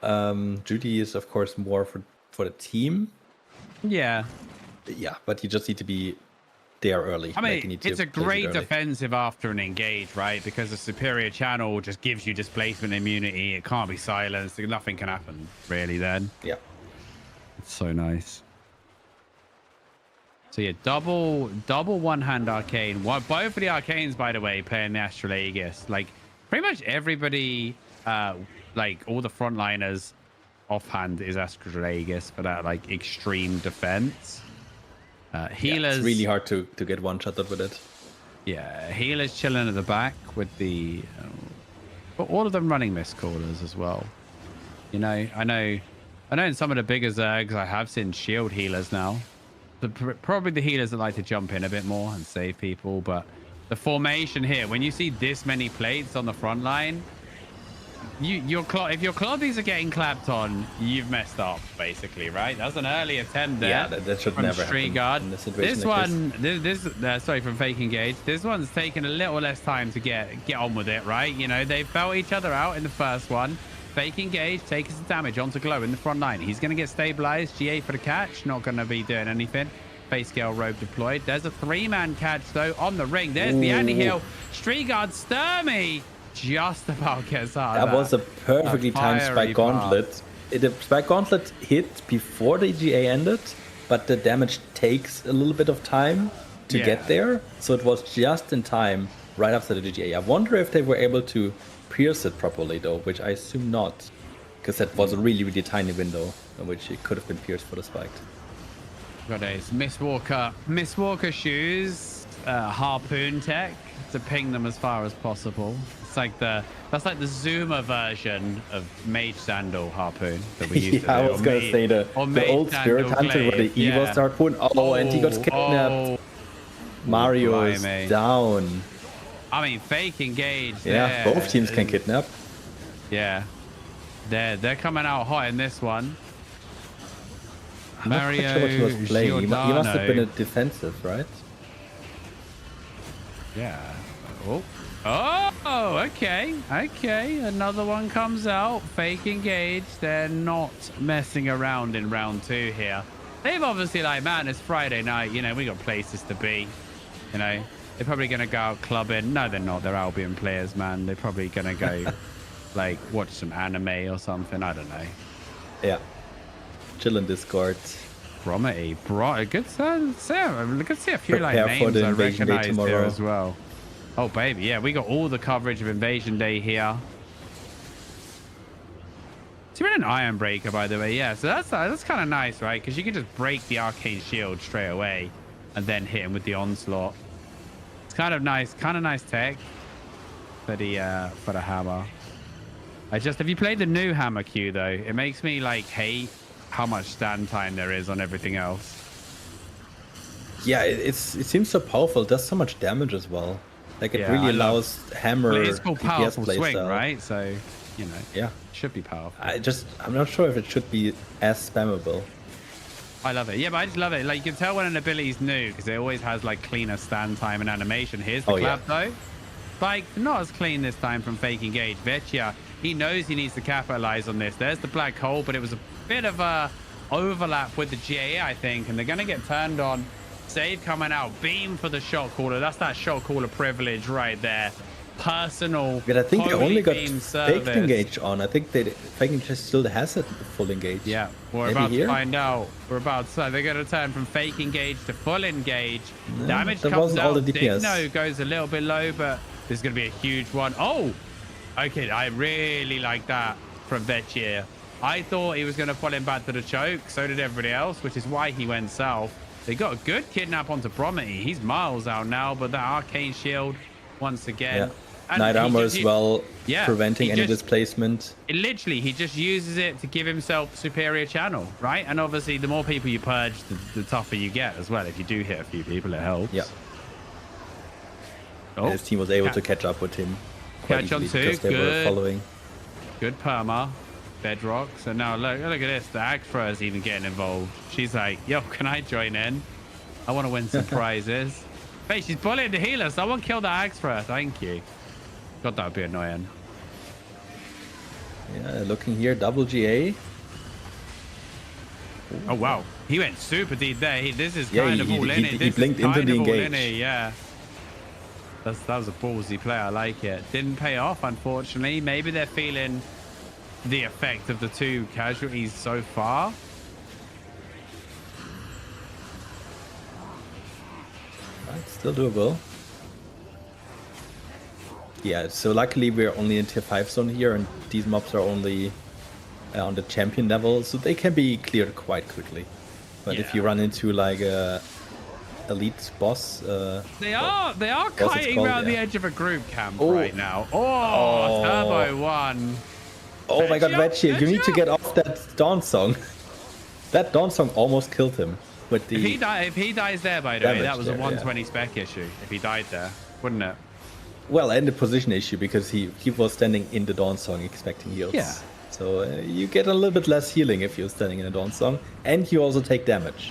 Speaker 1: Judy is of course more for the team.
Speaker 2: Yeah.
Speaker 1: Yeah, but you just need to be there early.
Speaker 2: I mean,
Speaker 1: like, you need to
Speaker 2: it's a
Speaker 1: place it
Speaker 2: great
Speaker 1: early.
Speaker 2: defensive after an engage, right? Because the superior channel just gives you displacement immunity. It can't be silenced. Nothing can happen, really, then.
Speaker 1: Yeah.
Speaker 2: It's so nice. So, yeah, double one-hand arcane. Both of the arcanes, by the way, playing the Astrolagus. Like, pretty much everybody, like, all the frontliners offhand is Astrolagus for that, like, extreme defense. Healers,
Speaker 1: yeah, it's really hard to get one-shotted with it.
Speaker 2: Yeah, healers chilling at the back with the... but all of them running mist callers as well. You know, I know in some of the bigger Zergs, I have seen shield healers now. Probably the healers that like to jump in a bit more and save people, but the formation here, when you see this many plates on the front line, if your clothies are getting clapped on, you've messed up, basically, right? That's an early attempt there.
Speaker 1: Yeah, that should never
Speaker 2: Street
Speaker 1: happen
Speaker 2: Guard.
Speaker 1: in a situation
Speaker 2: This
Speaker 1: like
Speaker 2: one, sorry, from Fake Engage. This one's taken a little less time to get on with it, right? You know, they felt each other out in the first one. Fake Engage takes the damage onto Glow in the front line. He's going to get stabilized. GA for the catch. Not going to be doing anything. Face scale robe deployed. There's a 3-man catch, though, on the ring. There's the anti-heal. Street Guard Sturmy just about gets out of
Speaker 1: that was a perfectly timed Spike Gauntlet. The Spike Gauntlet hit before the GA ended, but the damage takes a little bit of time to get there. So it was just in time right after the GA. I wonder if they were able to pierce it properly, though, which I assume not, because that was a really, really tiny window in which it could have been pierced for the spike.
Speaker 2: Got a Miss Walker shoes, harpoon tech to ping them as far as possible. It's like that's like the Zoomer version of Mage Sandal harpoon that we used to do.
Speaker 1: I was gonna say the old Spirit Hunter with the Evo harpoon. Oh, and he got kidnapped. Mario's down.
Speaker 2: I mean, Fake Engage.
Speaker 1: Yeah, both teams can kidnap.
Speaker 2: Yeah, they're coming out hot in this one.
Speaker 1: I'm not quite sure what he was playing. He must have been a defensive, right?
Speaker 2: Yeah. Oh, okay. Another one comes out. Fake Engage. They're not messing around in round 2 here. They've obviously like, man, it's Friday night. You know, we got places to be. You know, they're probably going to go out clubbing. No, they're not. They're Albion players, man. They're probably going to go, like, watch some anime or something. I don't know.
Speaker 1: Yeah. Chill in Discord.
Speaker 2: Bromity. Good to see a few like
Speaker 1: Prepare for
Speaker 2: names
Speaker 1: the
Speaker 2: I
Speaker 1: Invasion Day
Speaker 2: recognize here
Speaker 1: tomorrow.
Speaker 2: as well. Oh, baby. Yeah, we got all the coverage of Invasion Day here. So we're in an Iron Breaker, by the way. Yeah, so that's kind of nice, right? Because you can just break the Arcane Shield straight away and then hit him with the Onslaught. It's kind of nice tech for the hammer. Have you played the new hammer Q, though? It makes me, like, hate how much stand time there is on everything else.
Speaker 1: Yeah, it seems so powerful. It does so much damage as well. Like, it really allows hammer
Speaker 2: well, it's called powerful
Speaker 1: DPS
Speaker 2: swing,
Speaker 1: playstyle.
Speaker 2: right? So, you know,
Speaker 1: yeah,
Speaker 2: it should be powerful.
Speaker 1: I'm not sure if it should be as spammable.
Speaker 2: I love it. Yeah, but I just love it. Like, you can tell when an ability's new because it always has, like, cleaner stand time and animation. Here's the clap, though. Like, not as clean this time from Fake Engage. Vecchia, he knows he needs to capitalize on this. There's the black hole, but it was a bit of a overlap with the GA, I think, and they're going to get turned on. Save coming out. Beam for the shot caller. That's that shot caller privilege right there. Personal.
Speaker 1: But I think they only got
Speaker 2: Fake
Speaker 1: Engage on. I think Fake Engage still has it full engage.
Speaker 2: Yeah, we're about to find out. They're going to turn from Fake Engage to full engage.
Speaker 1: No,
Speaker 2: damage
Speaker 1: that
Speaker 2: comes
Speaker 1: wasn't
Speaker 2: out.
Speaker 1: all the DPS.
Speaker 2: Digno goes a little bit low, but this is going to be a huge one. Oh, okay. I really like that from Vecchia. I thought he was going to pull him back to the choke. So did everybody else, which is why he went south. They got a good kidnap onto Bromity. He's miles out now, but that Arcane Shield once again.
Speaker 1: Yeah. Night Armor as well, preventing any displacement.
Speaker 2: He just uses it to give himself superior channel, right? And obviously, the more people you purge, the tougher you get as well. If you do hit a few people, it helps.
Speaker 1: Yeah.
Speaker 2: Oh,
Speaker 1: his team was able to catch up with him quite
Speaker 2: catch on
Speaker 1: easily
Speaker 2: too.
Speaker 1: because they were following.
Speaker 2: Good perma. Bedrock. So now look at this. The Agfra is even getting involved. She's like, yo, can I join in? I want to win some prizes. Wait, she's bullying the healer. Someone kill the Agfra. Thank you. God, that would be annoying.
Speaker 1: Yeah, looking here, double GA.
Speaker 2: Oh, wow. He went super deep there. This is kind of all in it.
Speaker 1: He blinked into the engage.
Speaker 2: Yeah. That was a ballsy play. I like it. Didn't pay off, unfortunately. Maybe they're feeling the effect of the 2 casualties so far.
Speaker 1: Still doable. Yeah, so luckily we're only in tier 5 zone here, and these mobs are only on the champion level, so they can be cleared quite quickly. But if you run into like a elite boss,
Speaker 2: they are kiting around the edge of a group camp right now. Oh, Turbo 1.
Speaker 1: Oh my god, Veggie, you need to get off that Dawn Song. That Dawn Song almost killed him. With the
Speaker 2: if he dies there, by the way, that was a 120
Speaker 1: yeah.
Speaker 2: spec issue. If he died there, wouldn't it?
Speaker 1: Well, and the position issue, because he was standing in the Dawn Song expecting heals.
Speaker 2: Yeah.
Speaker 1: So you get a little bit less healing if you're standing in a Dawn Song, and you also take damage.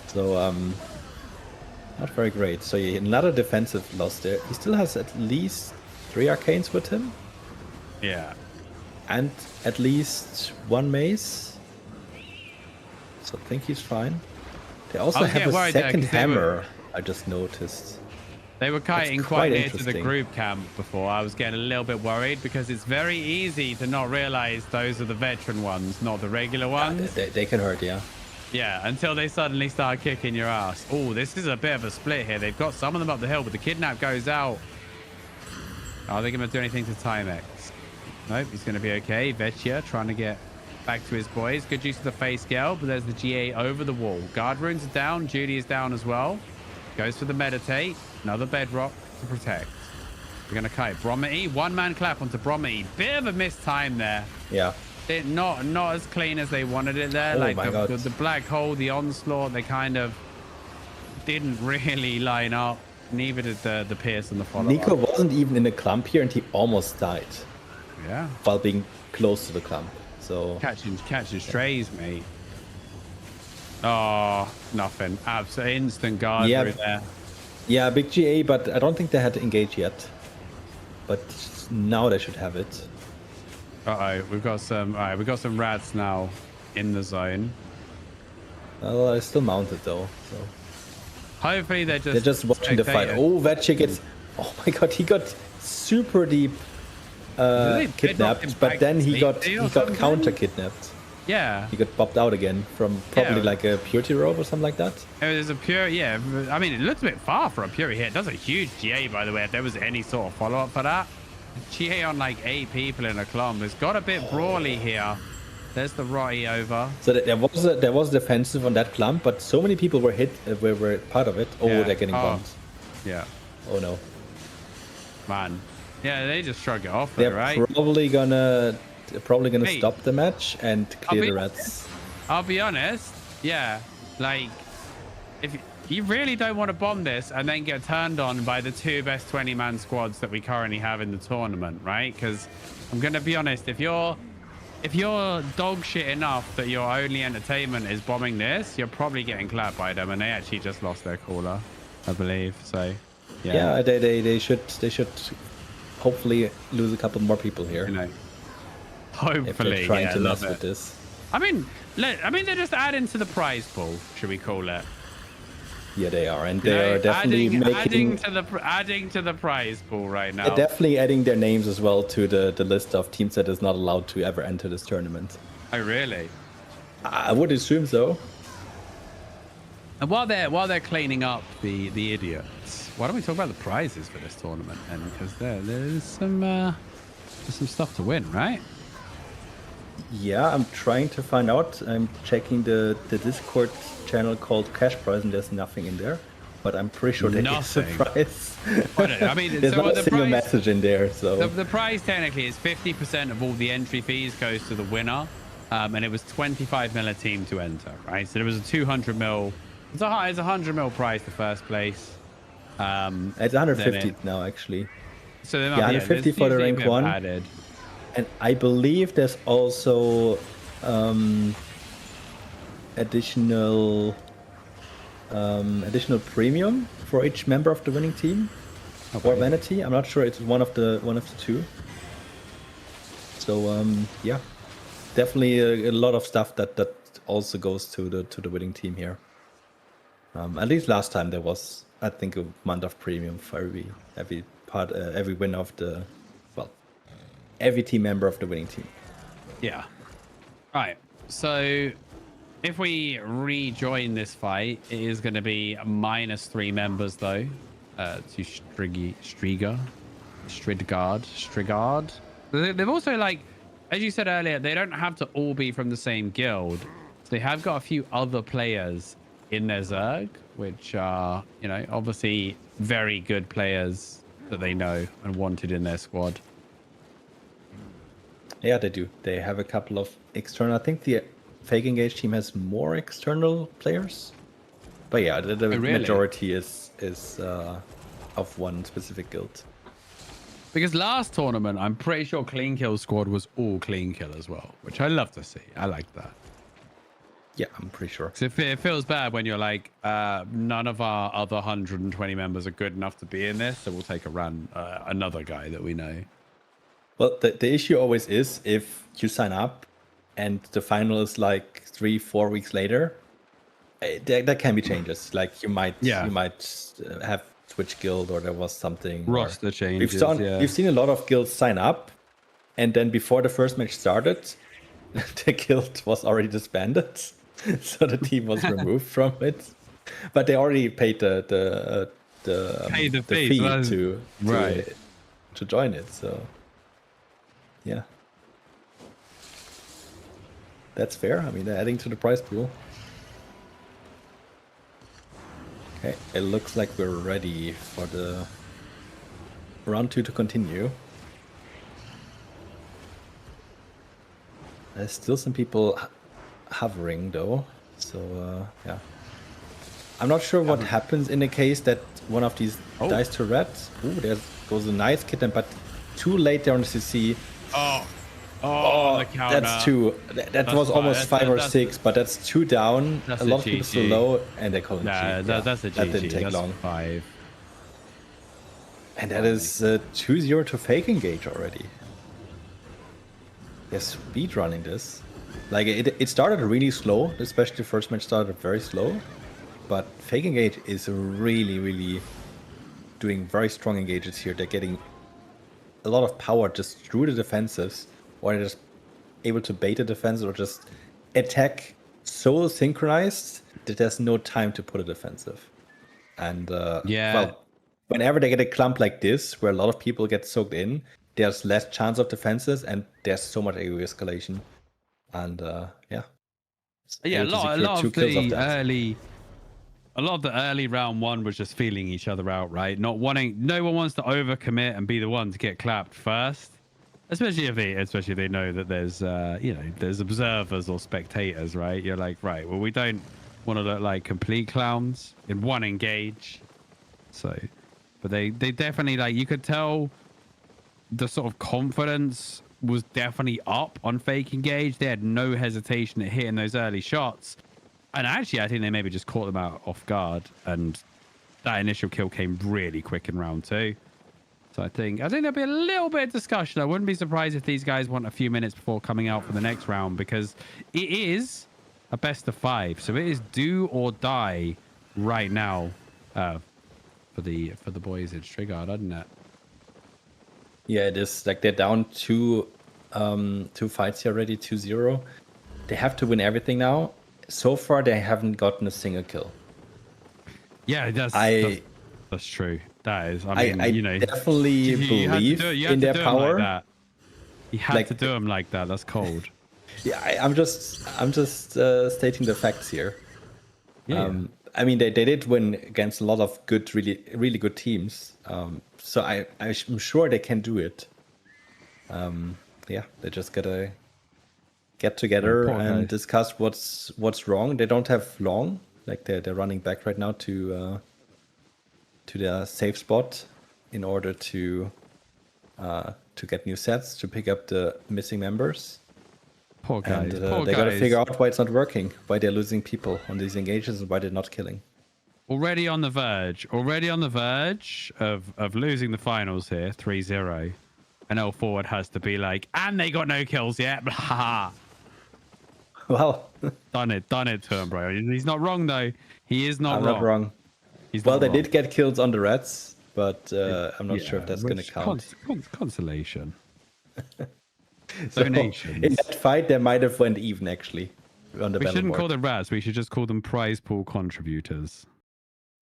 Speaker 1: So not very great. So another defensive loss there. He still has at least 3 arcanes with him.
Speaker 2: Yeah.
Speaker 1: And at least 1 mace. So I think he's fine. They also have a second hammer, I just noticed.
Speaker 2: They were kiting quite near to the group camp before. I was getting a little bit worried because it's very easy to not realize those are the veteran ones, not the regular ones.
Speaker 1: They can hurt, yeah.
Speaker 2: Yeah, until they suddenly start kicking your ass. Oh, this is a bit of a split here. They've got some of them up the hill, but the kidnap goes out. Are they going to do anything to Timex? Nope, he's going to be okay. Vecchia trying to get back to his boys. Good use of the face scale, but there's the GA over the wall. Guard runes are down. Judy is down as well. Goes for the meditate. Another bedrock to protect. We're going to kite Bromity. 1-man clap onto Bromity. Bit of a missed time there.
Speaker 1: Yeah.
Speaker 2: Not as clean as they wanted it there.
Speaker 1: Oh
Speaker 2: like
Speaker 1: my God.
Speaker 2: The black hole, the onslaught, they kind of didn't really line up. Neither did the Pierce and the follow-up.
Speaker 1: Nico wasn't even in the clump here, and he almost died.
Speaker 2: Yeah.
Speaker 1: While being close to the clump. So
Speaker 2: catching strays, mate. Oh, nothing. Absolute instant guard through there.
Speaker 1: Yeah, big GA, but I don't think they had to engage yet. But now they should have it.
Speaker 2: Uh-oh, we've got some rats now in the zone.
Speaker 1: Well, it's still mounted though. So
Speaker 2: hopefully they're
Speaker 1: just watching the fight. Oh, Vecchia gets. Oh my god, he got super deep kidnapped, but then he got counter kidnapped.
Speaker 2: Yeah.
Speaker 1: He got popped out again from probably like a purity robe or something like that.
Speaker 2: There's a pure, yeah. I mean, it looks a bit far for a purity hit. It does a huge GA, by the way, if there was any sort of follow-up for that. GA on like 8 people in a clump. It's got a bit brawly here. There's the Rotty over. So
Speaker 1: there was defensive on that clump, but so many people were hit, were part of it. Oh, yeah. They're getting bombed.
Speaker 2: Yeah.
Speaker 1: Oh no.
Speaker 2: Man. Yeah, they just shrug it off,
Speaker 1: they're
Speaker 2: right?
Speaker 1: Probably gonna stop the match and clear the rats.
Speaker 2: I'll be honest. Yeah, like if you really don't want to bomb this and then get turned on by the 2 best 20-man squads that we currently have in the tournament, right? Because I'm gonna be honest, if you're dog shit enough that your only entertainment is bombing this, you're probably getting clapped by them, and they actually just lost their caller, I believe. So yeah,
Speaker 1: they should hopefully lose a couple more people here.
Speaker 2: You know, hopefully,
Speaker 1: if they're trying to mess with this.
Speaker 2: I mean, they're just adding to the prize pool, should we call it?
Speaker 1: Yeah, they are, and they are definitely
Speaker 2: adding to the prize pool right now.
Speaker 1: They're definitely adding their names as well to the list of teams that is not allowed to ever enter this tournament.
Speaker 2: Oh, really?
Speaker 1: I would assume so.
Speaker 2: And while they're cleaning up the idiots, why don't we talk about the prizes for this tournament? And because there's some stuff to win, right?
Speaker 1: Yeah, I'm trying to find out. I'm checking the Discord channel called Cash Prize, and there's nothing in there. But I'm pretty sure there is a prize.
Speaker 2: I mean,
Speaker 1: there's not a single message in there. So
Speaker 2: the prize technically is 50% of all the entry fees goes to the winner, and it was 25 mil a team to enter, right? So there was a 200 mil. It's a 100 mil prize to first place.
Speaker 1: It's 150 now, actually.
Speaker 2: So they
Speaker 1: Yeah,
Speaker 2: might
Speaker 1: 150 for the rank 1.
Speaker 2: Added.
Speaker 1: And I believe there's also additional premium for each member of the winning team, or vanity. I'm not sure. It's one of the two. So yeah, definitely a lot of stuff that also goes to the winning team here. At least last time there was, I think, a month of premium for every win of the, well, every team member of the winning team.
Speaker 2: Yeah. Right. So if we rejoin this fight, it is going to be -3 members though. To Strigard. They've also, like, as you said earlier, they don't have to all be from the same guild. So they have got a few other players in their Zerg, which are, you know, obviously very good players that they know and wanted in their squad.
Speaker 1: Yeah, they do. They have a couple of external. I think the Fake Engage team has more external players, but yeah, the
Speaker 2: really?
Speaker 1: majority is of one specific guild.
Speaker 2: Because last tournament, I'm pretty sure Clean Kill squad was all Clean Kill as well, which I love to see. I like that.
Speaker 1: Yeah, I'm pretty sure.
Speaker 2: So it feels bad when you're like, none of our other 120 members are good enough to be in this, so we'll take another guy that we know.
Speaker 1: Well, the issue always is if you sign up and the final is like 3-4 weeks later, there can be changes. Like you might have switch guild, or there was something
Speaker 2: roster changes.
Speaker 1: We've seen a lot of guilds sign up, and then before the first match started, the guild was already disbanded, so the team was removed from it. But they already paid the fee to join it. So yeah, that's fair. I mean, they're adding to the prize pool. Okay, it looks like we're ready for the round 2 to continue. There's still some people hovering though, so yeah. I'm not sure what happens in the case that one of these dies to red. Ooh, there goes a nice kitten, but too late there on the CC.
Speaker 2: Oh, the counter.
Speaker 1: That's 2. That was almost 5 or 6, but that's 2 down. A lot of people still low, and they call it GG.
Speaker 2: That's a GG.
Speaker 1: That didn't take long.
Speaker 2: 5.
Speaker 1: And that is 2-0 to Fake Engage already. They're speed running this. Like it started really slow, especially the first match started very slow. But Fake Engage is really doing very strong engages here. They're getting a lot of power just through the defensives, or they're just able to bait the defense or just attack so synchronized that there's no time to put a defensive. And well, whenever they get a clump like this, where a lot of people get soaked in, there's less chance of defenses, and there's so much AoE escalation. And yeah,
Speaker 2: a lot of the early round 1 was just feeling each other out, right? No one wants to overcommit and be the one to get clapped first. Especially if they know that there's there's observers or spectators, right? You're like, right, well, we don't want to look like complete clowns in one engage. So, but they definitely, like, you could tell the sort of confidence was definitely up on Fake Engage. They had no hesitation at hitting those early shots. And actually, I think they maybe just caught them out off guard, and that initial kill came really quick in round 2. So I think there'll be a little bit of discussion. I wouldn't be surprised if these guys want a few minutes before coming out for the next round, because it is a best of 5. So it is do or die right now for the boys in Strigard, isn't it?
Speaker 1: Yeah, it is. Like, they're down 2 fights here already, 2-0. They have to win everything now. So far, they haven't gotten a single kill.
Speaker 2: Yeah, that's true. That is. I mean,
Speaker 1: definitely believe in their power.
Speaker 2: Like, you have to do them like that. That's cold.
Speaker 1: Yeah, I'm just stating the facts here.
Speaker 2: Yeah.
Speaker 1: I mean, they did win against a lot of good, really good teams. So I'm sure they can do it. Yeah, they just gotta get together and discuss what's wrong. They don't have long. Like, they're running back right now to to their safe spot in order to get new sets, to pick up the missing members.
Speaker 2: Poor guys.
Speaker 1: And
Speaker 2: Poor
Speaker 1: they got to
Speaker 2: guys.
Speaker 1: figure out why it's not working, why they're losing people on these engagements, and why they're not killing.
Speaker 2: Already on the verge of losing the finals here, 3-0. And L Forward has to be like, and they got no kills yet. Blah.
Speaker 1: Well,
Speaker 2: Done it to him, bro. He's not wrong though. He is not
Speaker 1: I'm
Speaker 2: wrong.
Speaker 1: not wrong.
Speaker 2: He's
Speaker 1: Well,
Speaker 2: not
Speaker 1: they
Speaker 2: wrong.
Speaker 1: did get kills on the Reds, but I'm not sure if that's going to count.
Speaker 2: Consolation.
Speaker 1: So,
Speaker 2: Donations.
Speaker 1: in that fight, they might have went even actually on the
Speaker 2: We
Speaker 1: battle
Speaker 2: shouldn't
Speaker 1: board.
Speaker 2: call them Rats. We should just call them prize pool contributors.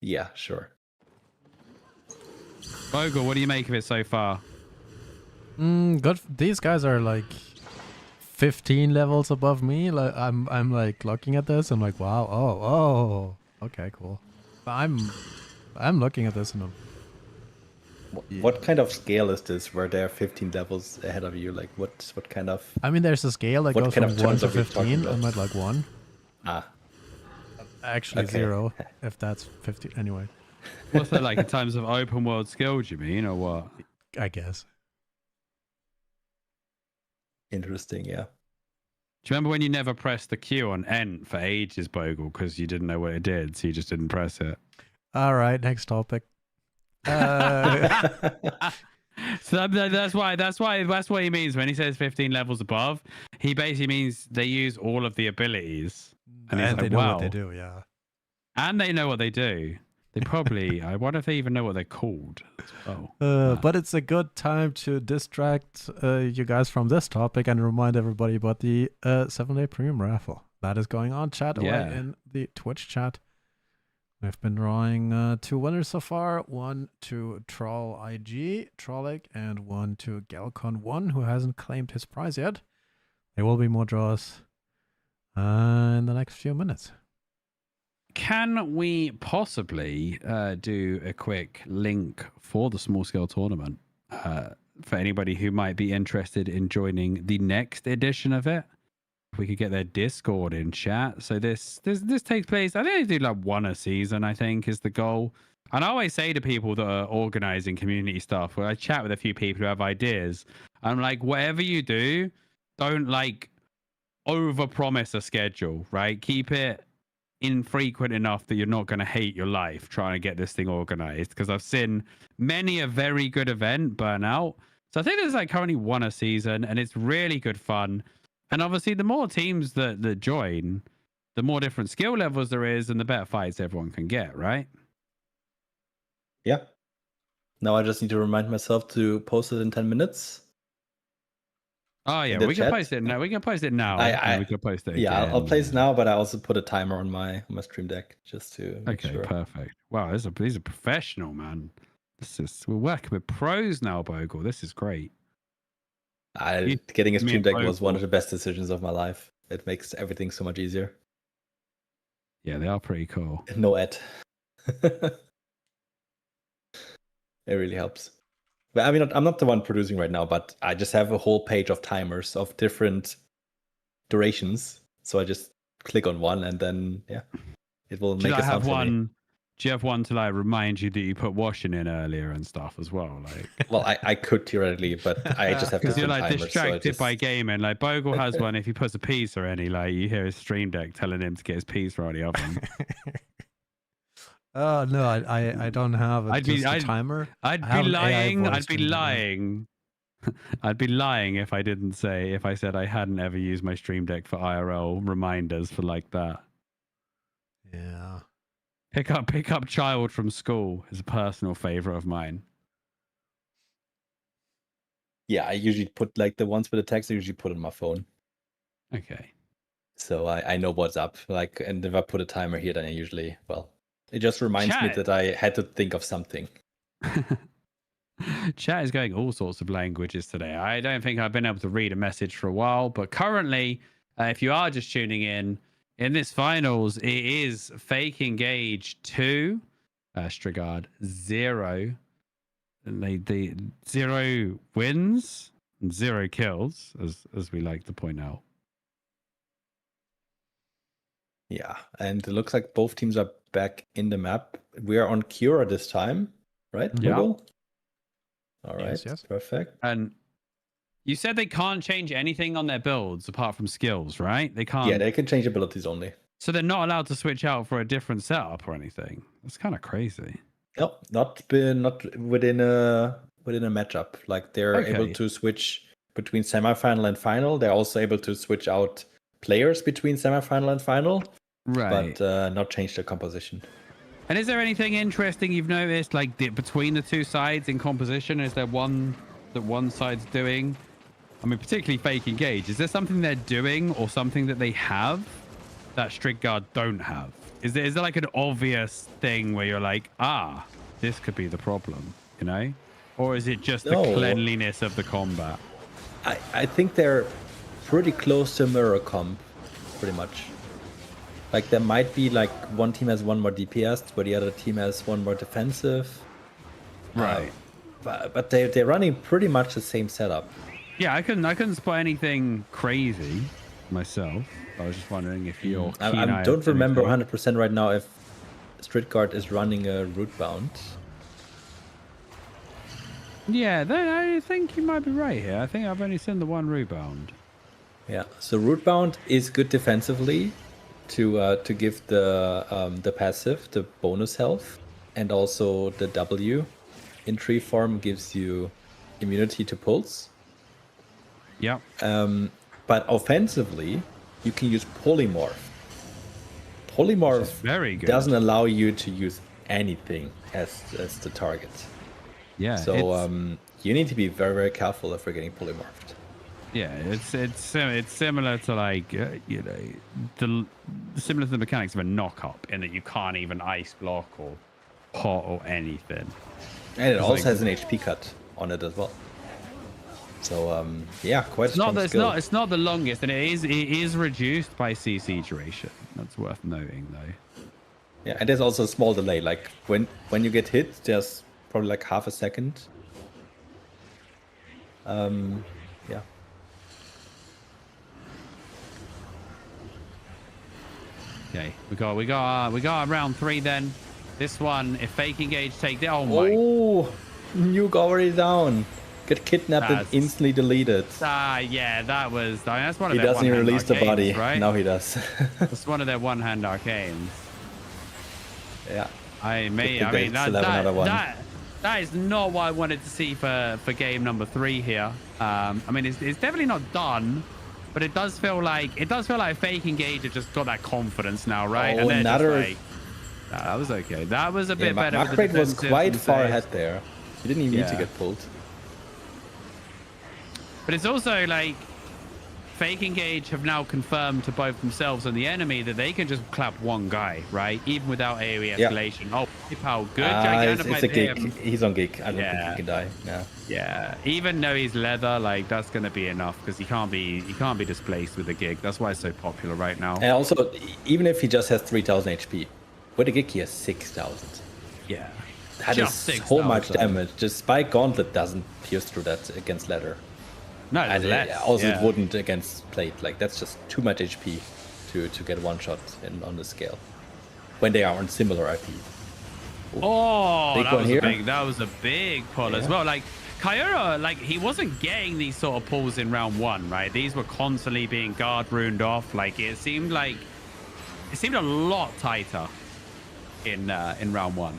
Speaker 1: Yeah, sure.
Speaker 2: Bogle, what do you make of it so far?
Speaker 3: Good. These guys are like 15 levels above me. Like I'm like looking at this. I'm like, wow. Oh. Okay, cool. I'm looking at this and
Speaker 1: What kind of scale is this where they're 15 levels ahead of you? Like what kind of...
Speaker 3: I mean, there's a scale that
Speaker 1: What
Speaker 3: goes
Speaker 1: kind
Speaker 3: from
Speaker 1: of
Speaker 3: 1
Speaker 1: terms
Speaker 3: to
Speaker 1: are we talking
Speaker 3: 15.
Speaker 1: about?
Speaker 3: I'm at like 1.
Speaker 1: Ah,
Speaker 3: Actually,
Speaker 1: Okay.
Speaker 3: 0, if that's 15. Anyway,
Speaker 2: What's that like in terms of open world skills, you mean, or what?
Speaker 3: I guess.
Speaker 1: interesting, yeah.
Speaker 2: Do you remember when you never pressed the Q on Ent for ages, Bogle, because you didn't know what it did, so you just didn't press it?
Speaker 3: All right, next topic.
Speaker 2: So that's what he means when he says 15 levels above. He basically means they use all of the abilities, and, he's
Speaker 3: And
Speaker 2: like,
Speaker 3: they know
Speaker 2: wow.
Speaker 3: what they do, yeah.
Speaker 2: And they know what they do. They probably. I wonder if they even know what they're called as well.
Speaker 3: But it's a good time to distract you guys from this topic and remind everybody about the 7-day premium raffle that is going on. Chat away
Speaker 2: Yeah.
Speaker 3: in the Twitch chat. We've been drawing 2 winners so far. One to Troll IG, Trollic, and one to Galcon1, who hasn't claimed his prize yet. There will be more draws in the next few minutes.
Speaker 2: Can we possibly do a quick link for the small scale tournament for anybody who might be interested in joining the next edition of it? If we could get their Discord in chat. So this takes place, I think they do like 1 a season, I think is the goal. And I always say to people that are organizing community stuff, where I chat with a few people who have ideas, I'm like, whatever you do, don't like overpromise a schedule, right? Keep it infrequent enough that you're not going to hate your life trying to get this thing organized, because I've seen many a very good event burn out. So I think there's like currently 1 a season, and it's really good fun. And obviously the more teams that join, the more different skill levels there is, and the better fights everyone can get, right?
Speaker 1: Yeah. Now I just need to remind myself to post it in 10 minutes.
Speaker 2: Oh yeah,
Speaker 1: the
Speaker 2: we can
Speaker 1: chat?
Speaker 2: post it now. We can post it now. and we can post it
Speaker 1: Yeah,
Speaker 2: again.
Speaker 1: I'll place now, but I also put a timer on my stream deck just to make
Speaker 2: Okay,
Speaker 1: sure.
Speaker 2: perfect. Wow, he's a professional, man. We're working with pros now, Bogle. This is great.
Speaker 1: Getting a
Speaker 2: me
Speaker 1: stream
Speaker 2: and
Speaker 1: deck was one
Speaker 2: Bogle.
Speaker 1: of the best decisions of my life. It makes everything so much easier.
Speaker 2: Yeah, they are pretty cool.
Speaker 1: No ad. It really helps. But I mean, I'm not the one producing right now, but I just have a whole page of timers of different durations. So I just click on one, and then it will
Speaker 2: Do you
Speaker 1: make a
Speaker 2: like
Speaker 1: sound
Speaker 2: have
Speaker 1: for me.
Speaker 2: one? Do you have one to like remind you that you put washing in earlier and stuff as well? Like,
Speaker 1: Well, I could theoretically, but I just have
Speaker 2: because you're
Speaker 1: different
Speaker 2: like
Speaker 1: timers.
Speaker 2: distracted
Speaker 1: so
Speaker 2: by gaming. Like Bogle has one. If he puts a pizza in, he like you hear his stream deck telling him to get his pizza out of the oven.
Speaker 3: Oh no, I don't have a timer.
Speaker 2: I'd
Speaker 3: I have
Speaker 2: be
Speaker 3: an AI
Speaker 2: lying.
Speaker 3: voice
Speaker 2: I'd be
Speaker 3: doing that now.
Speaker 2: lying. I'd be lying if I said I hadn't ever used my stream deck for IRL reminders for like that.
Speaker 3: Yeah.
Speaker 2: Pick up child from school is a personal favorite of mine.
Speaker 1: Yeah, I usually put like the ones with the text. I usually put on my phone,
Speaker 2: Okay.
Speaker 1: so I know what's up. Like, and if I put a timer here, then I usually it just reminds me
Speaker 2: Chat.
Speaker 1: that I had to think of something.
Speaker 2: Chat is going all sorts of languages today. I don't think I've been able to read a message for a while, but currently, if you are just tuning in this finals, it is Fake Engage 2, Strigard 0. And the 0 wins and 0 kills, as we like to point out.
Speaker 1: Yeah, and it looks like both teams are back in the map. We are on Cura this time. right?
Speaker 2: Yeah.
Speaker 1: Google? All right,
Speaker 3: Yes.
Speaker 1: perfect.
Speaker 2: And you said they can't change anything on their builds apart from skills, right? They can't.
Speaker 1: Yeah, they can change abilities only.
Speaker 2: So they're not allowed to switch out for a different setup or anything. That's kind of crazy.
Speaker 1: No, not within a matchup. Like they're able
Speaker 2: Okay.
Speaker 1: to switch between semifinal and final. They're also able to switch out players between semifinal and final,
Speaker 2: Right.
Speaker 1: but not change the composition.
Speaker 2: And is there anything interesting you've noticed, like between the two sides in composition? Is there one that one side's doing? I mean, particularly Fake Engage. Is there something they're doing or something that they have that Strict Guard don't have? Is there like an obvious thing where you're like, this could be the problem, you know? Or is it just the cleanliness of the combat?
Speaker 1: I think they're pretty close to mirror comp, pretty much. Like there might be like one team has one more DPS, but the other team has one more defensive.
Speaker 2: Right.
Speaker 1: But they're running pretty much the same setup.
Speaker 2: Yeah, I couldn't spot anything crazy myself. I was just wondering if you're.
Speaker 1: I don't remember 100% right now if Strict Guard is running a root bound.
Speaker 2: Yeah, I think you might be right here. I think I've only seen the one rebound.
Speaker 1: Yeah, so root bound is good defensively to give the passive, the bonus health, and also the W in tree form gives you immunity to pulse.
Speaker 2: Yep.
Speaker 1: But offensively, you can use polymorph. Polymorph
Speaker 2: very good.
Speaker 1: doesn't allow you to use anything as the target.
Speaker 2: Yeah.
Speaker 1: So you need to be very, very careful if we're getting polymorphed.
Speaker 2: Yeah, it's similar to like similar to the mechanics of a knock up in that you can't even ice block or pot or anything.
Speaker 1: And it also has an HP cut on it as well. So yeah, quite strong skill.
Speaker 2: It's not the longest, and it is reduced by CC duration. That's worth noting, though.
Speaker 1: Yeah, and there's also a small delay. Like when you get hit, there's probably like half a second. Yeah.
Speaker 2: Okay, we got round 3 then. This one, if Fake Engage take the my.
Speaker 1: Oh, Nuke already down. Get kidnapped and instantly deleted.
Speaker 2: Yeah, that's one of their one-hand
Speaker 1: He doesn't even release the body.
Speaker 2: Right?
Speaker 1: Now he does.
Speaker 2: It's one of their one-hand arcanes.
Speaker 1: Yeah.
Speaker 2: I mean that is not what I wanted to see for game number 3 here. I mean, it's definitely not done, but it does feel like Fake Engage have just got that confidence now, right?
Speaker 1: Oh,
Speaker 2: and
Speaker 1: another.
Speaker 2: Just like, that was okay. That was a bit better.
Speaker 1: Markrate was quite far ahead there. He didn't even need to get pulled.
Speaker 2: But it's also like Fake Engage have now confirmed to both themselves and the enemy that they can just clap one guy, right? Even without AoE escalation. Oh, how good.
Speaker 1: It's a gig. He's on gig. I don't think he can die.
Speaker 2: Yeah. Even though he's leather, like that's gonna be enough because he can't be displaced with a gig. That's why it's so popular right now.
Speaker 1: And also, even if he just has 3,000 HP, with a gig he has 6,000.
Speaker 2: Yeah.
Speaker 1: That is so much damage. Just Spike Gauntlet doesn't pierce through that against leather.
Speaker 2: No,
Speaker 1: it wouldn't against plate. Like that's just too much HP to get one shot on the scale when they are on similar IP.
Speaker 2: Oh, that was a big pull as well. Like Kyura, like he wasn't getting these sort of pulls in round 1, right? These were constantly being guard runed off. Like it seemed a lot tighter in round 1.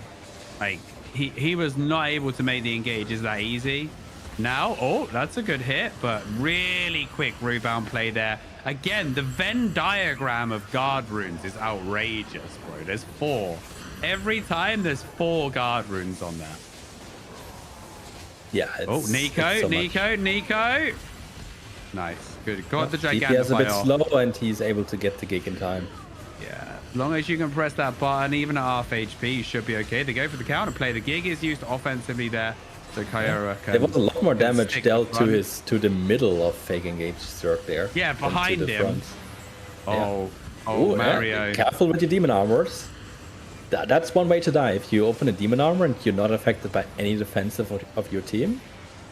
Speaker 2: Like he was not able to make the engages that easy. Now, that's a good hit, but really quick rebound play there. Again, the Venn diagram of guard runes is outrageous, bro. There's 4. Every time there's 4 guard runes on there.
Speaker 1: Yeah.
Speaker 2: Nico. Nice. Good. Got the gigantic.
Speaker 1: DPS a bit slow, and he's able to get the gig in time.
Speaker 2: Yeah. As long as you can press that button, even at half HP, you should be okay. They go for the counter play. The gig is used offensively there. So Kyura
Speaker 1: there was a lot more damage dealt to the middle of Fake Engage Zerg there.
Speaker 2: Yeah, behind him.
Speaker 1: Front.
Speaker 2: Mario.
Speaker 1: Careful with your demon armors. That's one way to die. If you open a demon armor and you're not affected by any defensive of your team,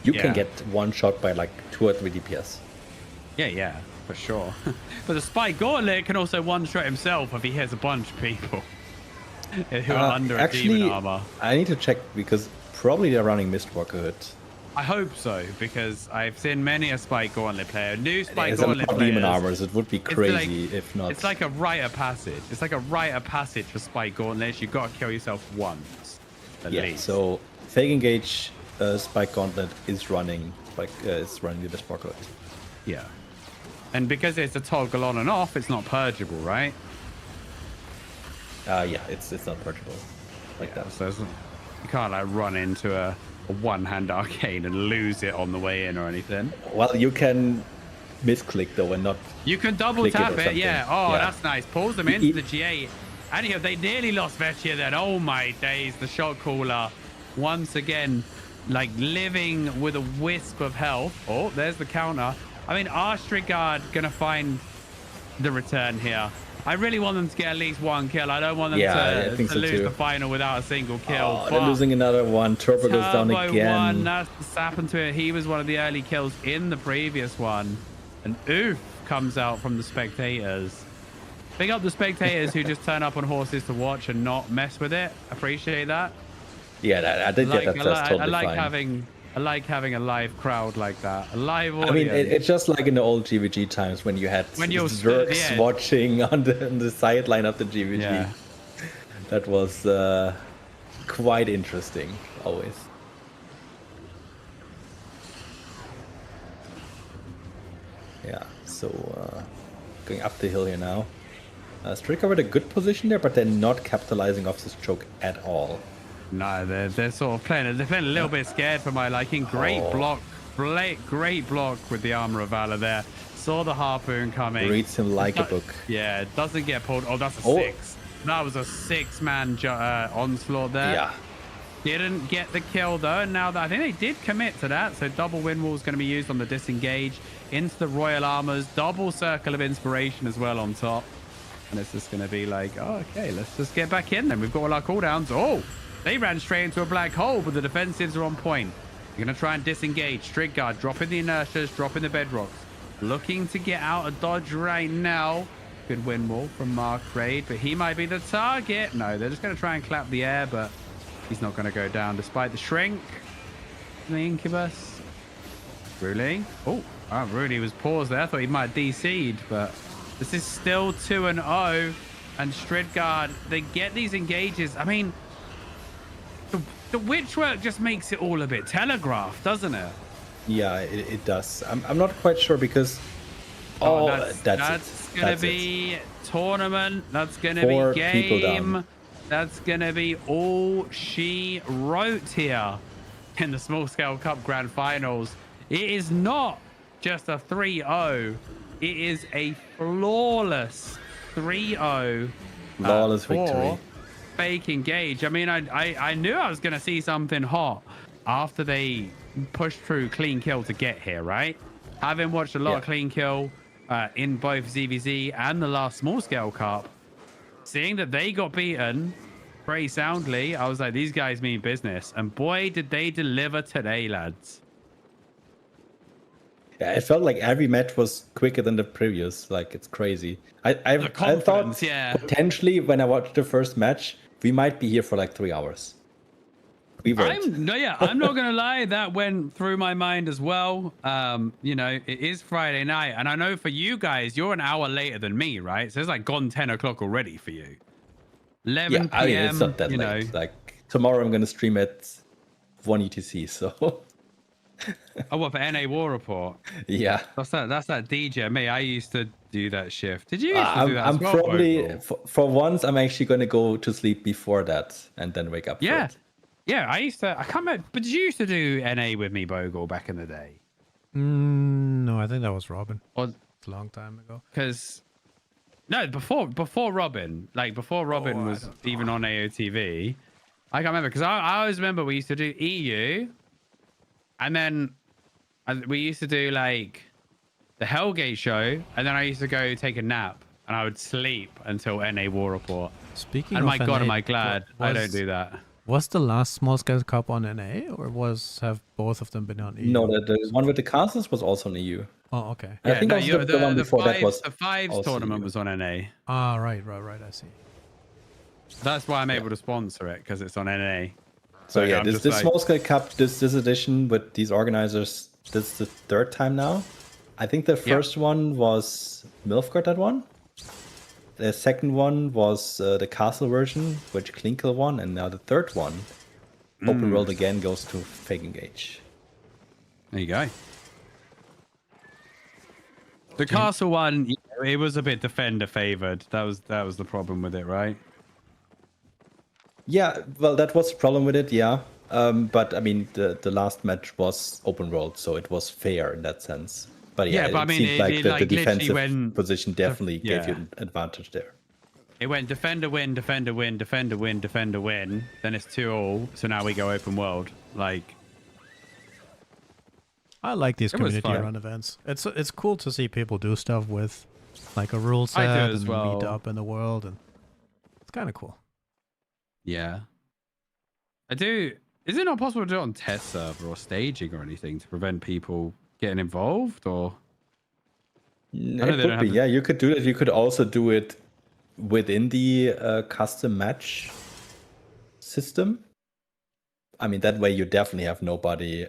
Speaker 1: you can get one shot by like 2 or 3 DPS.
Speaker 2: Yeah, for sure. But the Spike Gauntlet can also one-shot himself if he hits a bunch of people who are under a demon armor.
Speaker 1: I need to check because Probably they're running Mistwalker Hood.
Speaker 2: I hope so, because I've seen many a Spike Gauntlet player. New Spike
Speaker 1: There's a lot
Speaker 2: Gauntlet
Speaker 1: of
Speaker 2: players.
Speaker 1: demon armors. It would be crazy if not.
Speaker 2: It's like a rite of passage. It's like a rite of passage for Spike Gauntlets. You've got to kill yourself once, at least.
Speaker 1: So Fake Engage Spike Gauntlet is running it's running the Mistwalker Hood.
Speaker 2: Yeah. And because it's a toggle on and off, it's not purgeable, right?
Speaker 1: Yeah, it's not purgeable like that.
Speaker 2: So you can't like run into a one-hand arcane and lose it on the way in or anything.
Speaker 1: Well, you can misclick though and not.
Speaker 2: You can double
Speaker 1: click
Speaker 2: tap
Speaker 1: or
Speaker 2: it,
Speaker 1: something.
Speaker 2: yeah. Oh,
Speaker 1: Yeah.
Speaker 2: that's nice. Pulls them into the G8. And here they nearly lost Vecchia then. Oh my days, the shot caller once again, like living with a wisp of health. Oh, there's the counter. I mean, Arstrigard gonna find the return here. I really want them to get at least one kill. I don't want them to lose the final without a single kill.
Speaker 1: Oh, they're losing another one. Turbo goes down again.
Speaker 2: That's what's happened to it. He was one of the early kills in the previous one. And oof comes out from the spectators. Big up the spectators who just turn up on horses to watch and not mess with it. Appreciate that.
Speaker 1: Yeah, I did get that. That's totally fine.
Speaker 2: I like having a live crowd like that. A live audience.
Speaker 1: I mean, it's just like in the old GVG times when you had Zergs watching on the sideline of the GVG.
Speaker 2: Yeah.
Speaker 1: That was quite interesting, always. Yeah, so going up the hill here now. Stricker with a good position there, but they're not capitalizing off this choke at all.
Speaker 2: No, they're sort of playing. They're playing a little bit scared for my liking. Great block with the Armor of Valor there. Saw the harpoon coming.
Speaker 1: Reads him like a book.
Speaker 2: Yeah, doesn't get pulled. Oh, that's a 6. That was a 6-man onslaught there.
Speaker 1: Yeah.
Speaker 2: Didn't get the kill though. And now that I think they did commit to that, so double wind wall is going to be used on the disengage into the Royal Armors. Double circle of inspiration as well on top. And it's just going to be like, oh, okay, let's just get back in then. We've got all our cooldowns. Oh, they ran straight into a black hole, but the defensives are on point. You're going to try and disengage. Strig guard, dropping the inertias, dropping the bedrocks. Looking to get out of dodge right now. Good wind wall from Mark Raid, but he might be the target. No, they're just going to try and clap the air, but he's not going to go down despite the shrink. The incubus. Ruli. Oh, Ruli was paused there. I thought he might DC'd, but this is still 2-0. And Stridgard, they get these engages. I mean, the witchwork just makes it all a bit telegraphed, doesn't it?
Speaker 1: Yeah, it does. I'm not quite sure because
Speaker 2: that's gonna be tournament. That's gonna be game. That's gonna be all she wrote here in the Small Scale Cup Grand Finals. It is not just a 3-0. It is a flawless 3-0.
Speaker 1: Flawless victory.
Speaker 2: Fake Engage. I mean, I knew I was gonna see something hot after they pushed through Clean Kill to get here, right? Having watched a lot of Clean Kill in both ZVZ and the last Small Scale Cup, seeing that they got beaten pretty soundly, I was like, these guys mean business. And boy, did they deliver today, lads.
Speaker 1: Yeah, it felt like every match was quicker than the previous. Like, it's crazy. I thought potentially when I watched the first match, we might be here for like 3 hours. We weren't.
Speaker 2: I'm not gonna lie, that went through my mind as well. You know, it is Friday night, and I know for you guys, you're an hour later than me, right? So it's like gone 10 o'clock already for you. 11 p.m.
Speaker 1: I mean, it's not that late. Know. Like tomorrow, I'm gonna stream at 1 UTC. So.
Speaker 2: Oh, what, for NA War Report?
Speaker 1: Yeah.
Speaker 2: That's that DJ. Me, I used to do that shift. Did you used to do that as well,
Speaker 1: probably for once I'm actually going to go to sleep before that and then wake up.
Speaker 2: Yeah. Yeah, I can't remember, but did you used to do NA with me, Bogle, back in the day?
Speaker 3: No, I think that was Robin. It's a long time ago.
Speaker 2: Because no, before Robin, like before Robin was even on AOTV. I can't remember because I always remember we used to do EU. And then we used to do like the Hellgate show, and then I used to go take a nap, and I would sleep until NA War Report.
Speaker 3: Speaking
Speaker 2: of
Speaker 3: NA,
Speaker 2: my God, am I glad I don't do that.
Speaker 3: Was the last Small Scale Cup on NA, or have both of them been on EU?
Speaker 1: No, the one with the castles was also on EU.
Speaker 3: Oh, okay.
Speaker 1: I think the one before that was
Speaker 2: the Fives tournament was on NA.
Speaker 3: Ah, right. I see.
Speaker 2: That's why I'm able to sponsor it, because it's on NA.
Speaker 1: So
Speaker 2: Like,
Speaker 1: yeah,
Speaker 2: I'm
Speaker 1: this
Speaker 2: just
Speaker 1: this
Speaker 2: like-
Speaker 1: small scale cup, this edition with these organizers, this is the third time now. I think the first one was Milfgard that won. The second one was the castle version, which Klinkle won, and now the third one, open world again, goes to Fake Engage.
Speaker 2: There you go. The castle one, it was a bit defender favored. That was the problem with it, right?
Speaker 1: Yeah, well, that was the problem with it, yeah. But I mean, the last match was open world, so it was fair in that sense. But yeah,
Speaker 2: But I
Speaker 1: it
Speaker 2: mean,
Speaker 1: seemed like
Speaker 2: it
Speaker 1: the
Speaker 2: like literally
Speaker 1: defensive
Speaker 2: when
Speaker 1: position definitely gave you
Speaker 2: yeah.
Speaker 1: an advantage there.
Speaker 2: It went defender win, defender win, defender win, defender win. Then it's 2-2. So now we go open world. Like,
Speaker 3: I like these
Speaker 2: It was
Speaker 3: community
Speaker 2: fun.
Speaker 3: run events. It's cool to see people do stuff with like a rule
Speaker 2: I
Speaker 3: set
Speaker 2: do
Speaker 3: and
Speaker 2: as well.
Speaker 3: meet up in the world, and it's kind of cool.
Speaker 2: yeah. I do. Is it not possible to do it on test server or staging or anything to prevent people getting involved? Or know
Speaker 1: It
Speaker 2: they
Speaker 1: would
Speaker 2: don't
Speaker 1: be,
Speaker 2: have
Speaker 1: yeah. You could do it. You could also do it within the custom match system. I mean, that way you definitely have nobody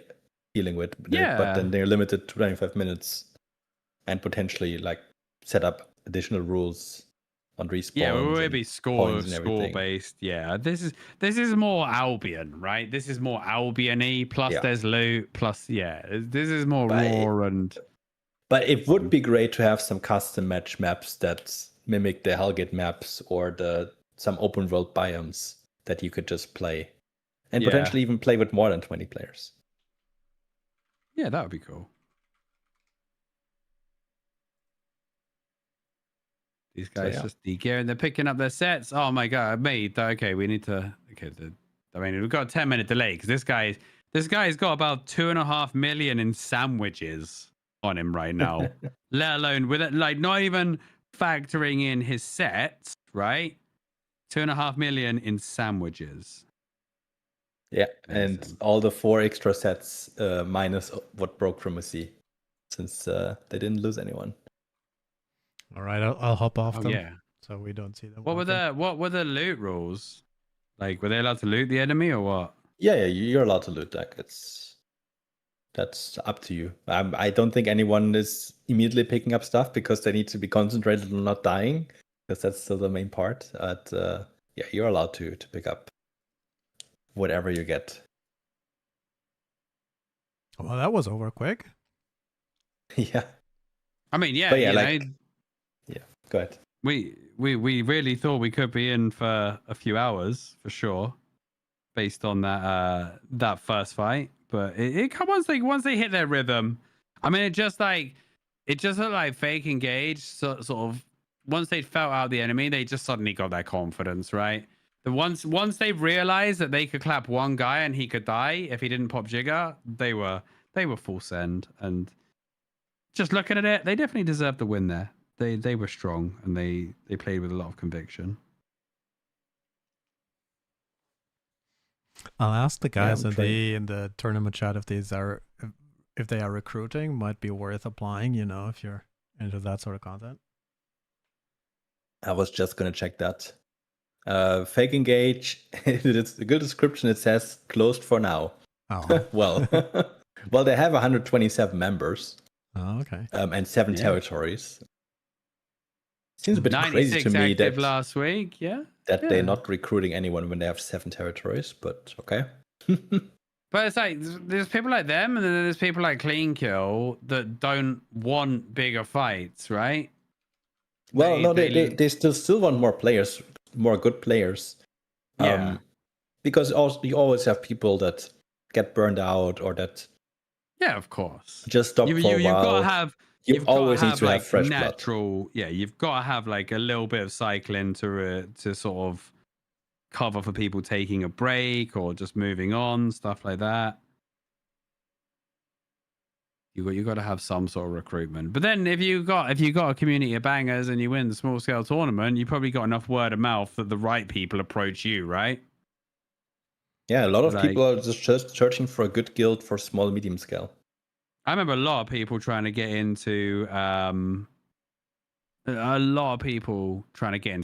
Speaker 1: dealing with it,
Speaker 2: Yeah.
Speaker 1: but then they're limited to 25 minutes and potentially like set up additional rules on respawn.
Speaker 2: yeah, it will be score
Speaker 1: everything.
Speaker 2: based. Yeah, this is more Albion, right? This is more Albion-y. Plus,
Speaker 1: Yeah.
Speaker 2: there's loot. Plus, yeah, this is more
Speaker 1: But-
Speaker 2: raw and.
Speaker 1: But it would be great to have some custom match maps that mimic the Hellgate maps or some open world biomes that you could just play. And
Speaker 2: Yeah.
Speaker 1: potentially even play with more than 20 players.
Speaker 2: Yeah, that would be cool. These guys
Speaker 1: yeah.
Speaker 2: just de-gearing. They're picking up their sets. Oh my god, mate. Okay, we need to. Okay, I mean, we've got a 10-minute delay because this guy's got about 2.5 million in sandwiches on him right now. Let alone with it, like not even factoring in his sets, right? 2.5 million in sandwiches.
Speaker 1: Yeah, and
Speaker 2: Amazing.
Speaker 1: all the 4 extra sets minus what broke from a C, since they didn't lose anyone.
Speaker 3: All right, I'll hop off
Speaker 2: Oh
Speaker 3: them
Speaker 2: yeah.
Speaker 3: so we don't see them.
Speaker 2: What were the loot rules? Like, were they allowed to loot the enemy or what?
Speaker 1: Yeah, you're allowed to loot that. That's up to you. I don't think anyone is immediately picking up stuff because they need to be concentrated on not dying, because that's still the main part. But yeah, you're allowed to pick up whatever you get.
Speaker 3: Well, that was over quick.
Speaker 1: Yeah.
Speaker 2: I mean, yeah,
Speaker 1: But yeah,
Speaker 2: you
Speaker 1: like-
Speaker 2: know,
Speaker 1: Yeah, go ahead.
Speaker 2: we really thought we could be in for a few hours for sure, based on that first fight. But it once they hit their rhythm, I mean, it just looked like Fake Engage sort of once they felt out the enemy, they just suddenly got their confidence, right? The once they realized that they could clap one guy and he could die if he didn't pop Jigger, they were full send. And just looking at it, they definitely deserved the win there. They were strong and they played with a lot of conviction.
Speaker 3: I'll ask the guys
Speaker 1: I'm
Speaker 3: in the tournament chat if they are recruiting. Might be worth applying. You know, if you're into that sort of content.
Speaker 1: I was just gonna check that. Fake Engage. It's a good description. It says closed for now.
Speaker 3: Oh,
Speaker 1: well, well, they have 127 members
Speaker 3: oh okay.
Speaker 1: and 7
Speaker 2: Yeah.
Speaker 1: territories. Seems a bit crazy
Speaker 2: 96
Speaker 1: to me
Speaker 2: active
Speaker 1: that
Speaker 2: last week, yeah.
Speaker 1: they're not recruiting anyone when they have 7 territories. But okay.
Speaker 2: But it's like there's people like them, and then there's people like Clean Kill that don't want bigger fights, right?
Speaker 1: Well, no,
Speaker 2: they-
Speaker 1: they still want more players, more good players.
Speaker 2: Yeah.
Speaker 1: Because also you always have people that get burned out or that
Speaker 2: Yeah, of course.
Speaker 1: just stop for a
Speaker 2: You've
Speaker 1: while.
Speaker 2: got to have.
Speaker 1: You
Speaker 2: You've gotta
Speaker 1: always need to
Speaker 2: like
Speaker 1: have fresh blood.
Speaker 2: natural. Yeah, you've got to have like a little bit of cycling to sort of cover for people taking a break or just moving on, stuff like that. You got to have some sort of recruitment. But then if you got a community of bangers and you win the small scale tournament, you probably got enough word of mouth that the right people approach you, right?
Speaker 1: Yeah, a lot of
Speaker 2: Like-
Speaker 1: people are just searching for a good guild for small, medium scale.
Speaker 2: I remember a lot of people trying to get into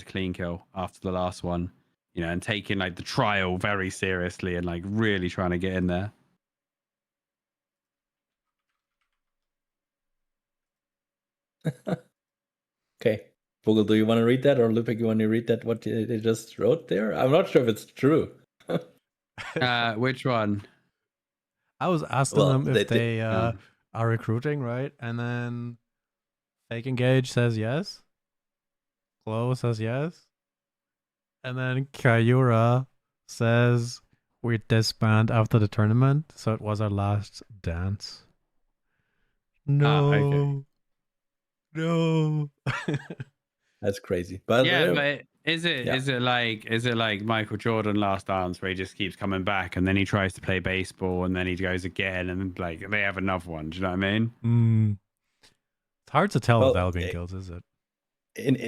Speaker 2: Clean Kill after the last one. you know, and taking like the trial very seriously and like really trying to get in there.
Speaker 1: Okay. Vogel, do you want to read that, or Lupik, you want to read that? What they just wrote there? I'm not sure if it's true.
Speaker 2: Which one?
Speaker 3: I was asking them if they
Speaker 2: Oh.
Speaker 3: are recruiting, right? And then Fake Engage says yes. Chloe says yes. And then Kayura says we disband after the tournament, so it was our last dance. No.
Speaker 2: Okay.
Speaker 3: No.
Speaker 1: That's crazy. But
Speaker 2: Yeah, but is it
Speaker 1: yeah.
Speaker 2: like Michael Jordan Last Dance, where he just keeps coming back and then he tries to play baseball and then he goes again and like they have another one? Do you know what I mean?
Speaker 3: It's hard to tell
Speaker 1: Well,
Speaker 3: with Albion Guilds, is it?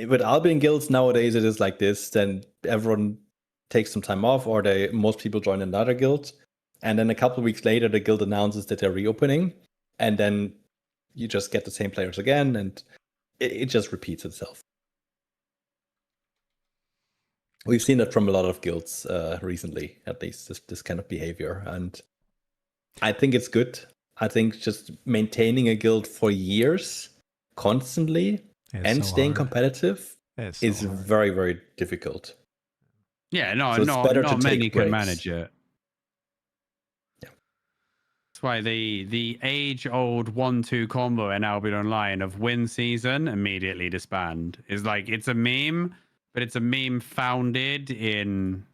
Speaker 1: With Albion Guilds nowadays, it is like this. Then everyone takes some time off, or most people join another guild, and then a couple of weeks later, the guild announces that they're reopening, and then you just get the same players again, and it just repeats itself. We've seen that from a lot of guilds recently, at least this kind of behavior, and I think it's good. I think just maintaining a guild for years, constantly, and
Speaker 3: so
Speaker 1: staying
Speaker 3: hard.
Speaker 1: competitive is
Speaker 3: hard.
Speaker 1: very, very difficult.
Speaker 2: Yeah, no,
Speaker 1: So it's better to
Speaker 2: not many
Speaker 1: take
Speaker 2: can
Speaker 1: breaks.
Speaker 2: manage it.
Speaker 1: Yeah.
Speaker 2: That's why the age-old 1-2 combo in Albion Online of win season, immediately disband is like, it's a meme, but it's a meme founded in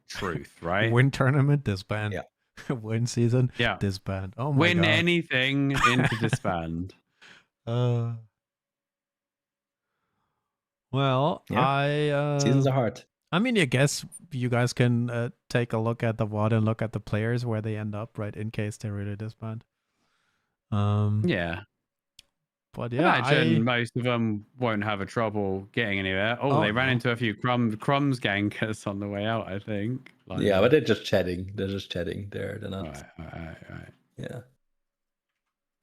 Speaker 2: truth, right?
Speaker 3: Win tournament, disband.
Speaker 1: Yeah.
Speaker 3: Win season,
Speaker 2: Yeah.
Speaker 3: disband. Oh my
Speaker 2: Win
Speaker 3: god.
Speaker 2: anything into disband.
Speaker 3: Well,
Speaker 1: yeah. Seasons are hard.
Speaker 3: I mean, I guess you guys can take a look at the VOD and look at the players where they end up, right? In case they really disband.
Speaker 2: Yeah.
Speaker 3: But yeah,
Speaker 2: imagine most of them won't have a trouble getting anywhere. Oh, they ran into a few crumbs gankers on the way out, I think.
Speaker 1: Like, yeah, but they're just chatting. They're just chatting there. They're not.
Speaker 2: Right.
Speaker 1: Yeah.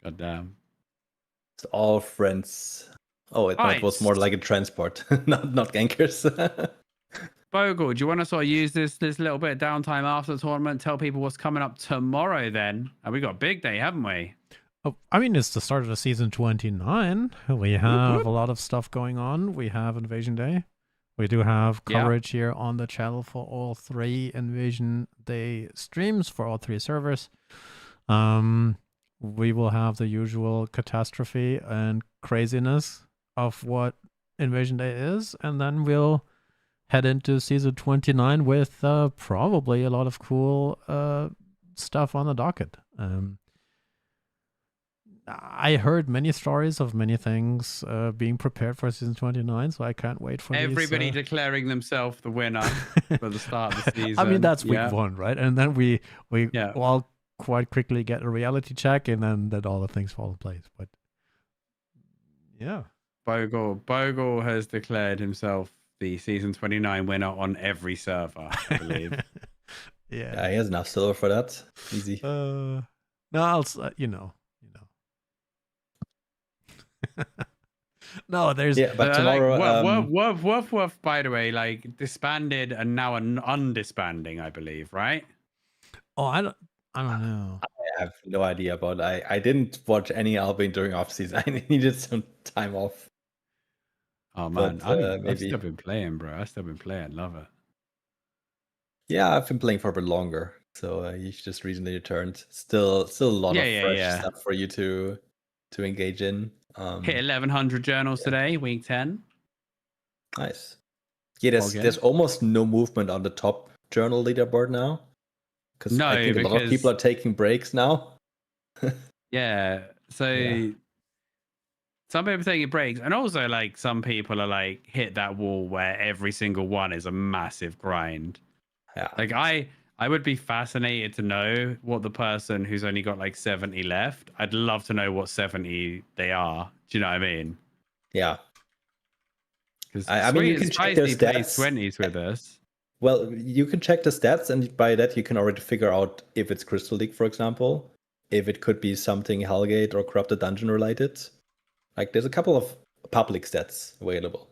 Speaker 2: God damn.
Speaker 1: It's all friends. Oh, it was more like a transport, not gankers.
Speaker 2: Bogle, do you want to sort of use this little bit of downtime after the tournament, tell people what's coming up tomorrow then? And we got a big day, haven't we?
Speaker 3: Oh, I mean, it's the start of the season 29. We have a lot of stuff going on. We have Invasion Day. We do have coverage here on the channel for all 3 Invasion Day streams for all 3 servers. We will have the usual catastrophe and craziness of what Invasion Day is, and then we'll head into season 29 with probably a lot of cool stuff on the docket. I heard many stories of many things being prepared for season 29, so I can't wait for
Speaker 2: everybody declaring themselves the winner for the start of the season.
Speaker 3: I mean, that's week 1, right? And then we all quite quickly get a reality check, and then all the things fall in place. But yeah,
Speaker 2: Bogle has declared himself the season 29 winner on every server, I believe.
Speaker 3: yeah,
Speaker 1: he has enough silver for that. Easy.
Speaker 3: No, I'll no, there's
Speaker 1: but tomorrow.
Speaker 2: Woof, by the way, like disbanded and now undisbanding, I believe, right?
Speaker 3: Oh, I don't know.
Speaker 1: I have no idea about. I didn't watch any Albion during off season. I needed some time off.
Speaker 2: Oh man, I've still been playing, bro. I've still been playing. Love it.
Speaker 1: Yeah, I've been playing for a bit longer. So you just recently returned. Still a lot of fresh stuff for you to engage in.
Speaker 2: Hit 1100 journals today, week 10.
Speaker 1: Nice. Yeah, there's almost no movement on the top journal leaderboard now. Because I think a lot of people are taking breaks now.
Speaker 2: Yeah. So some people are taking breaks, and also like some people are like hit that wall where every single one is a massive grind.
Speaker 1: Yeah.
Speaker 2: Like I would be fascinated to know what the person who's only got like 70 left. I'd love to know what 70 they are. Do you know what I mean?
Speaker 1: Yeah.
Speaker 2: Because
Speaker 1: I mean, you can check their stats.
Speaker 2: 20s with us.
Speaker 1: Well, you can check the stats, and by that you can already figure out if it's Crystal League, for example, if it could be something Hellgate or Corrupted Dungeon related. Like, there's a couple of public stats available.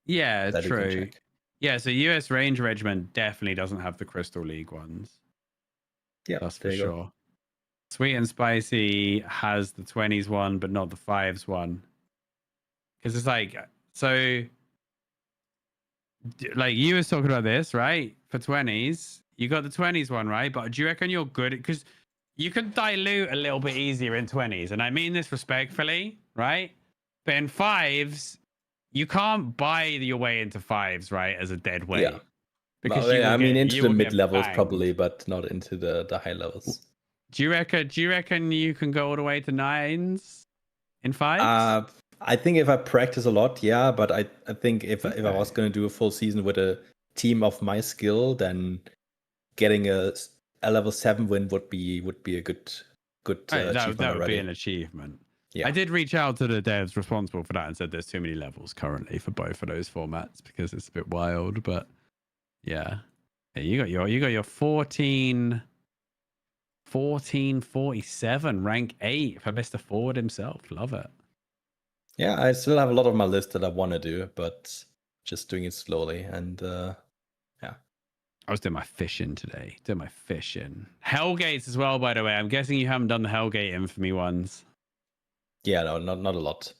Speaker 2: Yeah, true. Yeah, so US Range Regiment definitely doesn't have the Crystal League ones.
Speaker 1: Yeah,
Speaker 2: That's for
Speaker 1: there you go.
Speaker 2: sure. Sweet and Spicy has the 20s one, but not the 5s one. Because it's like, so, like you was talking about this, right? For 20s, you got the 20s one, right? But do you reckon you're good? Because you could dilute a little bit easier in 20s. And I mean this respectfully, right? But in 5s, you can't buy your way into 5s, right? As a dead weight.
Speaker 1: Yeah.
Speaker 2: Because
Speaker 1: Well,
Speaker 2: you will
Speaker 1: I mean,
Speaker 2: get,
Speaker 1: into
Speaker 2: you
Speaker 1: the
Speaker 2: will
Speaker 1: mid
Speaker 2: get
Speaker 1: levels
Speaker 2: banged.
Speaker 1: probably, but not into the high levels.
Speaker 2: Do you reckon you can go all the way to 9s in 5s?
Speaker 1: I think if I practice a lot, yeah. But I think if I was
Speaker 2: Okay.
Speaker 1: going to do a full season with a team of my skill, then getting a level 7 win would be a good
Speaker 2: Right,
Speaker 1: achievement
Speaker 2: that would
Speaker 1: already.
Speaker 2: be an achievement.
Speaker 1: Yeah.
Speaker 2: I did reach out to the devs responsible for that and said there's too many levels currently for both of those formats because it's a bit wild. But yeah, you got your 1447 rank 8 for Mr. Forward himself. Love it.
Speaker 1: Yeah, I still have a lot on my list that I want to do, but just doing it slowly. And yeah.
Speaker 2: I was doing my fishing today. Doing my fishing. Hellgates as well, by the way. I'm guessing you haven't done the Hellgate infamy ones.
Speaker 1: Yeah, no, not a lot.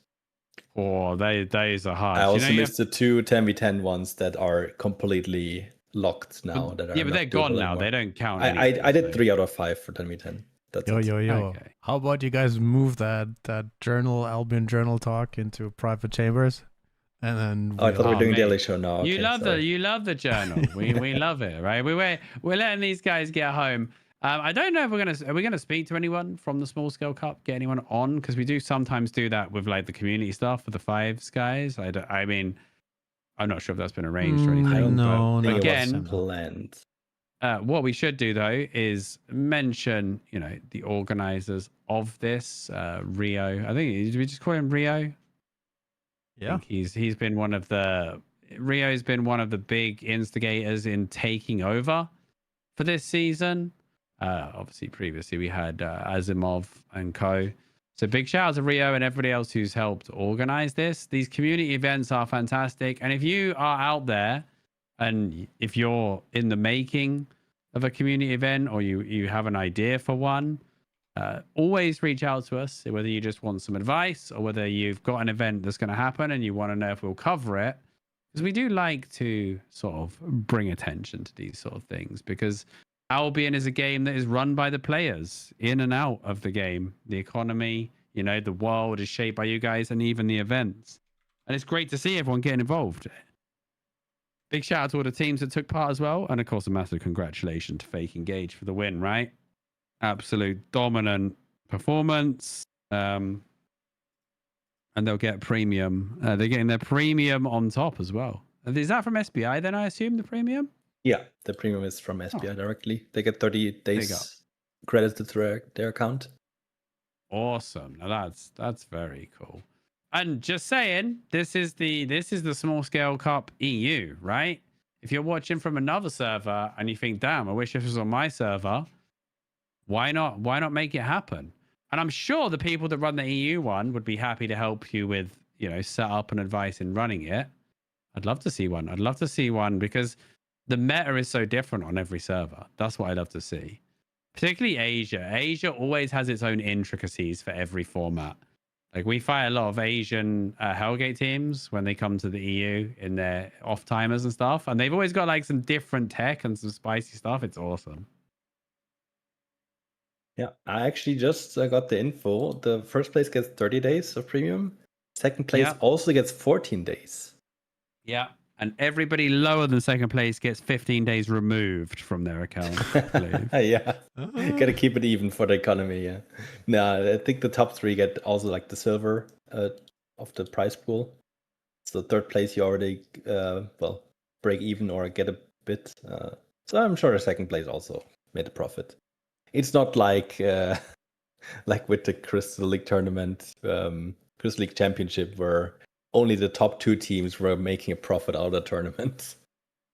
Speaker 2: Oh, those are hard.
Speaker 1: I also
Speaker 2: you
Speaker 1: missed the 2 10v10 ones that are completely locked now. That are
Speaker 2: yeah, but
Speaker 1: not
Speaker 2: they're gone
Speaker 1: doable
Speaker 2: now.
Speaker 1: anymore.
Speaker 2: They don't count.
Speaker 1: I did 3 out of 5 for 10v10. That's
Speaker 3: Yo,
Speaker 1: it.
Speaker 3: yo, yo.
Speaker 2: Okay.
Speaker 3: How about you guys move that journal, Albion journal talk into private chambers? And then
Speaker 1: Oh, I thought we were doing
Speaker 2: mate.
Speaker 1: daily show now.
Speaker 2: You
Speaker 1: Okay,
Speaker 2: love
Speaker 1: sorry.
Speaker 2: you love the journal. We love it, right? We're letting these guys get home. I don't know if are we gonna speak to anyone from the Small Scale Cup, get anyone on, because we do sometimes do that with like the community stuff for the 5s guys. I mean, I'm not sure if that's been arranged or anything.
Speaker 1: I don't
Speaker 3: no,
Speaker 1: think
Speaker 3: no,
Speaker 1: it was
Speaker 2: again,
Speaker 1: planned.
Speaker 2: what we should do though is mention, the organizers of this, Rio. I think did we just call him Rio?
Speaker 3: Yeah.
Speaker 2: He's been one of the Rio's been one of the big instigators in taking over for this season. Obviously, previously we had Asimov and co. So big shout out to Rio and everybody else who's helped organize this. These community events are fantastic, and if you are out there and if you're in the making of a community event or you have an idea for one, always reach out to us, whether you just want some advice or whether you've got an event that's going to happen and you want to know if we'll cover it, because we do like to sort of bring attention to these sort of things, because Albion is a game that is run by the players in and out of the game. The economy, the world is shaped by you guys, and even the events, and it's great to see everyone getting involved. Big shout out to all the teams that took part as well, and of course a massive congratulations to Fake Engage for the win, right? Absolute dominant performance, and they'll get premium. They're getting their premium on top as well. Is that from SBI then, I assume, the premium?
Speaker 1: Yeah, the premium is from SBI directly. They get 30 days credited to their account.
Speaker 2: Awesome. Now that's very cool. And just saying, this is the Small Scale Cup EU, right? If you're watching from another server and you think, damn, I wish this was on my server, why not make it happen? And I'm sure the people that run the EU one would be happy to help you with, setup and advice in running it. I'd love to see one because the meta is so different on every server. That's what I love to see. Particularly Asia. Asia always has its own intricacies for every format. Like we fight a lot of Asian Hellgate teams when they come to the EU in their off timers and stuff, and they've always got like some different tech and some spicy stuff. It's awesome.
Speaker 1: Yeah, I actually just got the info. The first place gets 30 days of premium. Second place also gets 14 days.
Speaker 2: Yeah. And everybody lower than second place gets 15 days removed from their account.
Speaker 1: Yeah. Gotta keep it even for the economy, yeah. No, I think the top 3 get also like the silver of the prize pool. So third place you already break even or get a bit. So I'm sure the second place also made a profit. It's not like like with the Crystal League tournament, Crystal League Championship, where only the top 2 teams were making a profit out of the tournament.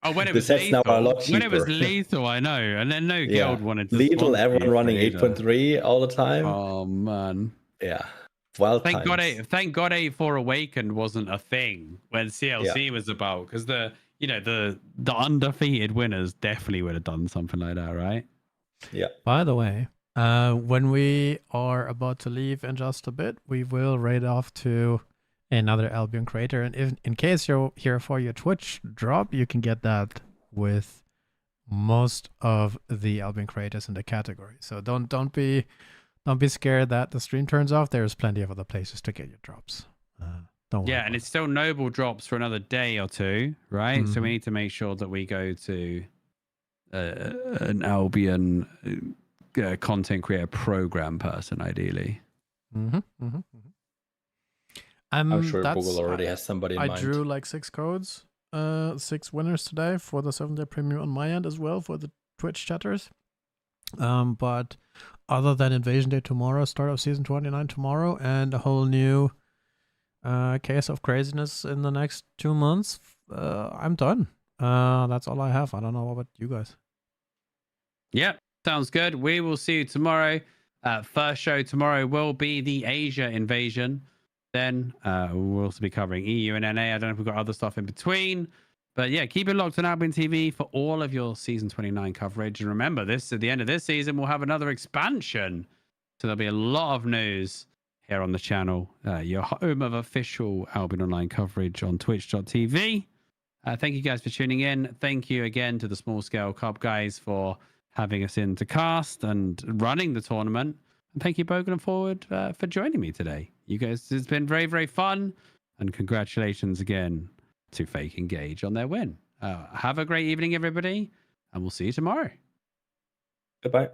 Speaker 2: Oh, when it
Speaker 1: the
Speaker 2: was
Speaker 1: sets
Speaker 2: lethal.
Speaker 1: now are a lot cheaper.
Speaker 2: When it was lethal, I know. And then no guild wanted to
Speaker 1: lethal, everyone running 8.3 all the time.
Speaker 2: Oh man.
Speaker 1: Yeah. Wild
Speaker 2: Thank God 8 for Awakened wasn't a thing when CLC was about, because the the undefeated winners definitely would have done something like that, right?
Speaker 1: Yeah.
Speaker 3: By the way, when we are about to leave in just a bit, we will raid off to another Albion creator. And if, in case you're here for your Twitch drop, you can get that with most of the Albion creators in the category. So don't be scared that the stream turns off. There's plenty of other places to get your drops. Don't worry.
Speaker 2: Yeah, and it's still noble drops for another day or two, right? So we
Speaker 3: Mhm.
Speaker 2: need to make sure that we go to an Albion content creator program person, ideally.
Speaker 1: I'm sure
Speaker 3: that's-
Speaker 1: Google already has somebody in
Speaker 3: I
Speaker 1: mind.
Speaker 3: drew like 6 codes, 6 winners today for the 7-day premium on my end as well for the Twitch chatters. But other than Invasion Day tomorrow, start of season 29 tomorrow, and a whole new case of craziness in the next 2 months, I'm done. That's all I have. I don't know about you guys.
Speaker 2: Yep, sounds good. We will see you tomorrow. First show tomorrow will be the Asia invasion. Then we'll also be covering EU and NA. I don't know if we've got other stuff in between. But yeah, keep it locked on AlbionTV for all of your season 29 coverage. And remember, this at the end of this season, we'll have another expansion. So there'll be a lot of news here on the channel. Your home of official Albion Online coverage on twitch.tv. Thank you guys for tuning in. Thank you again to the Small Scale Cup guys for having us in to cast and running the tournament. And thank you, Bogan and Forward, for joining me today. You guys, it's been very, very fun. And congratulations again to Fake Engage on their win. Have a great evening, everybody. And we'll see you tomorrow.
Speaker 1: Goodbye.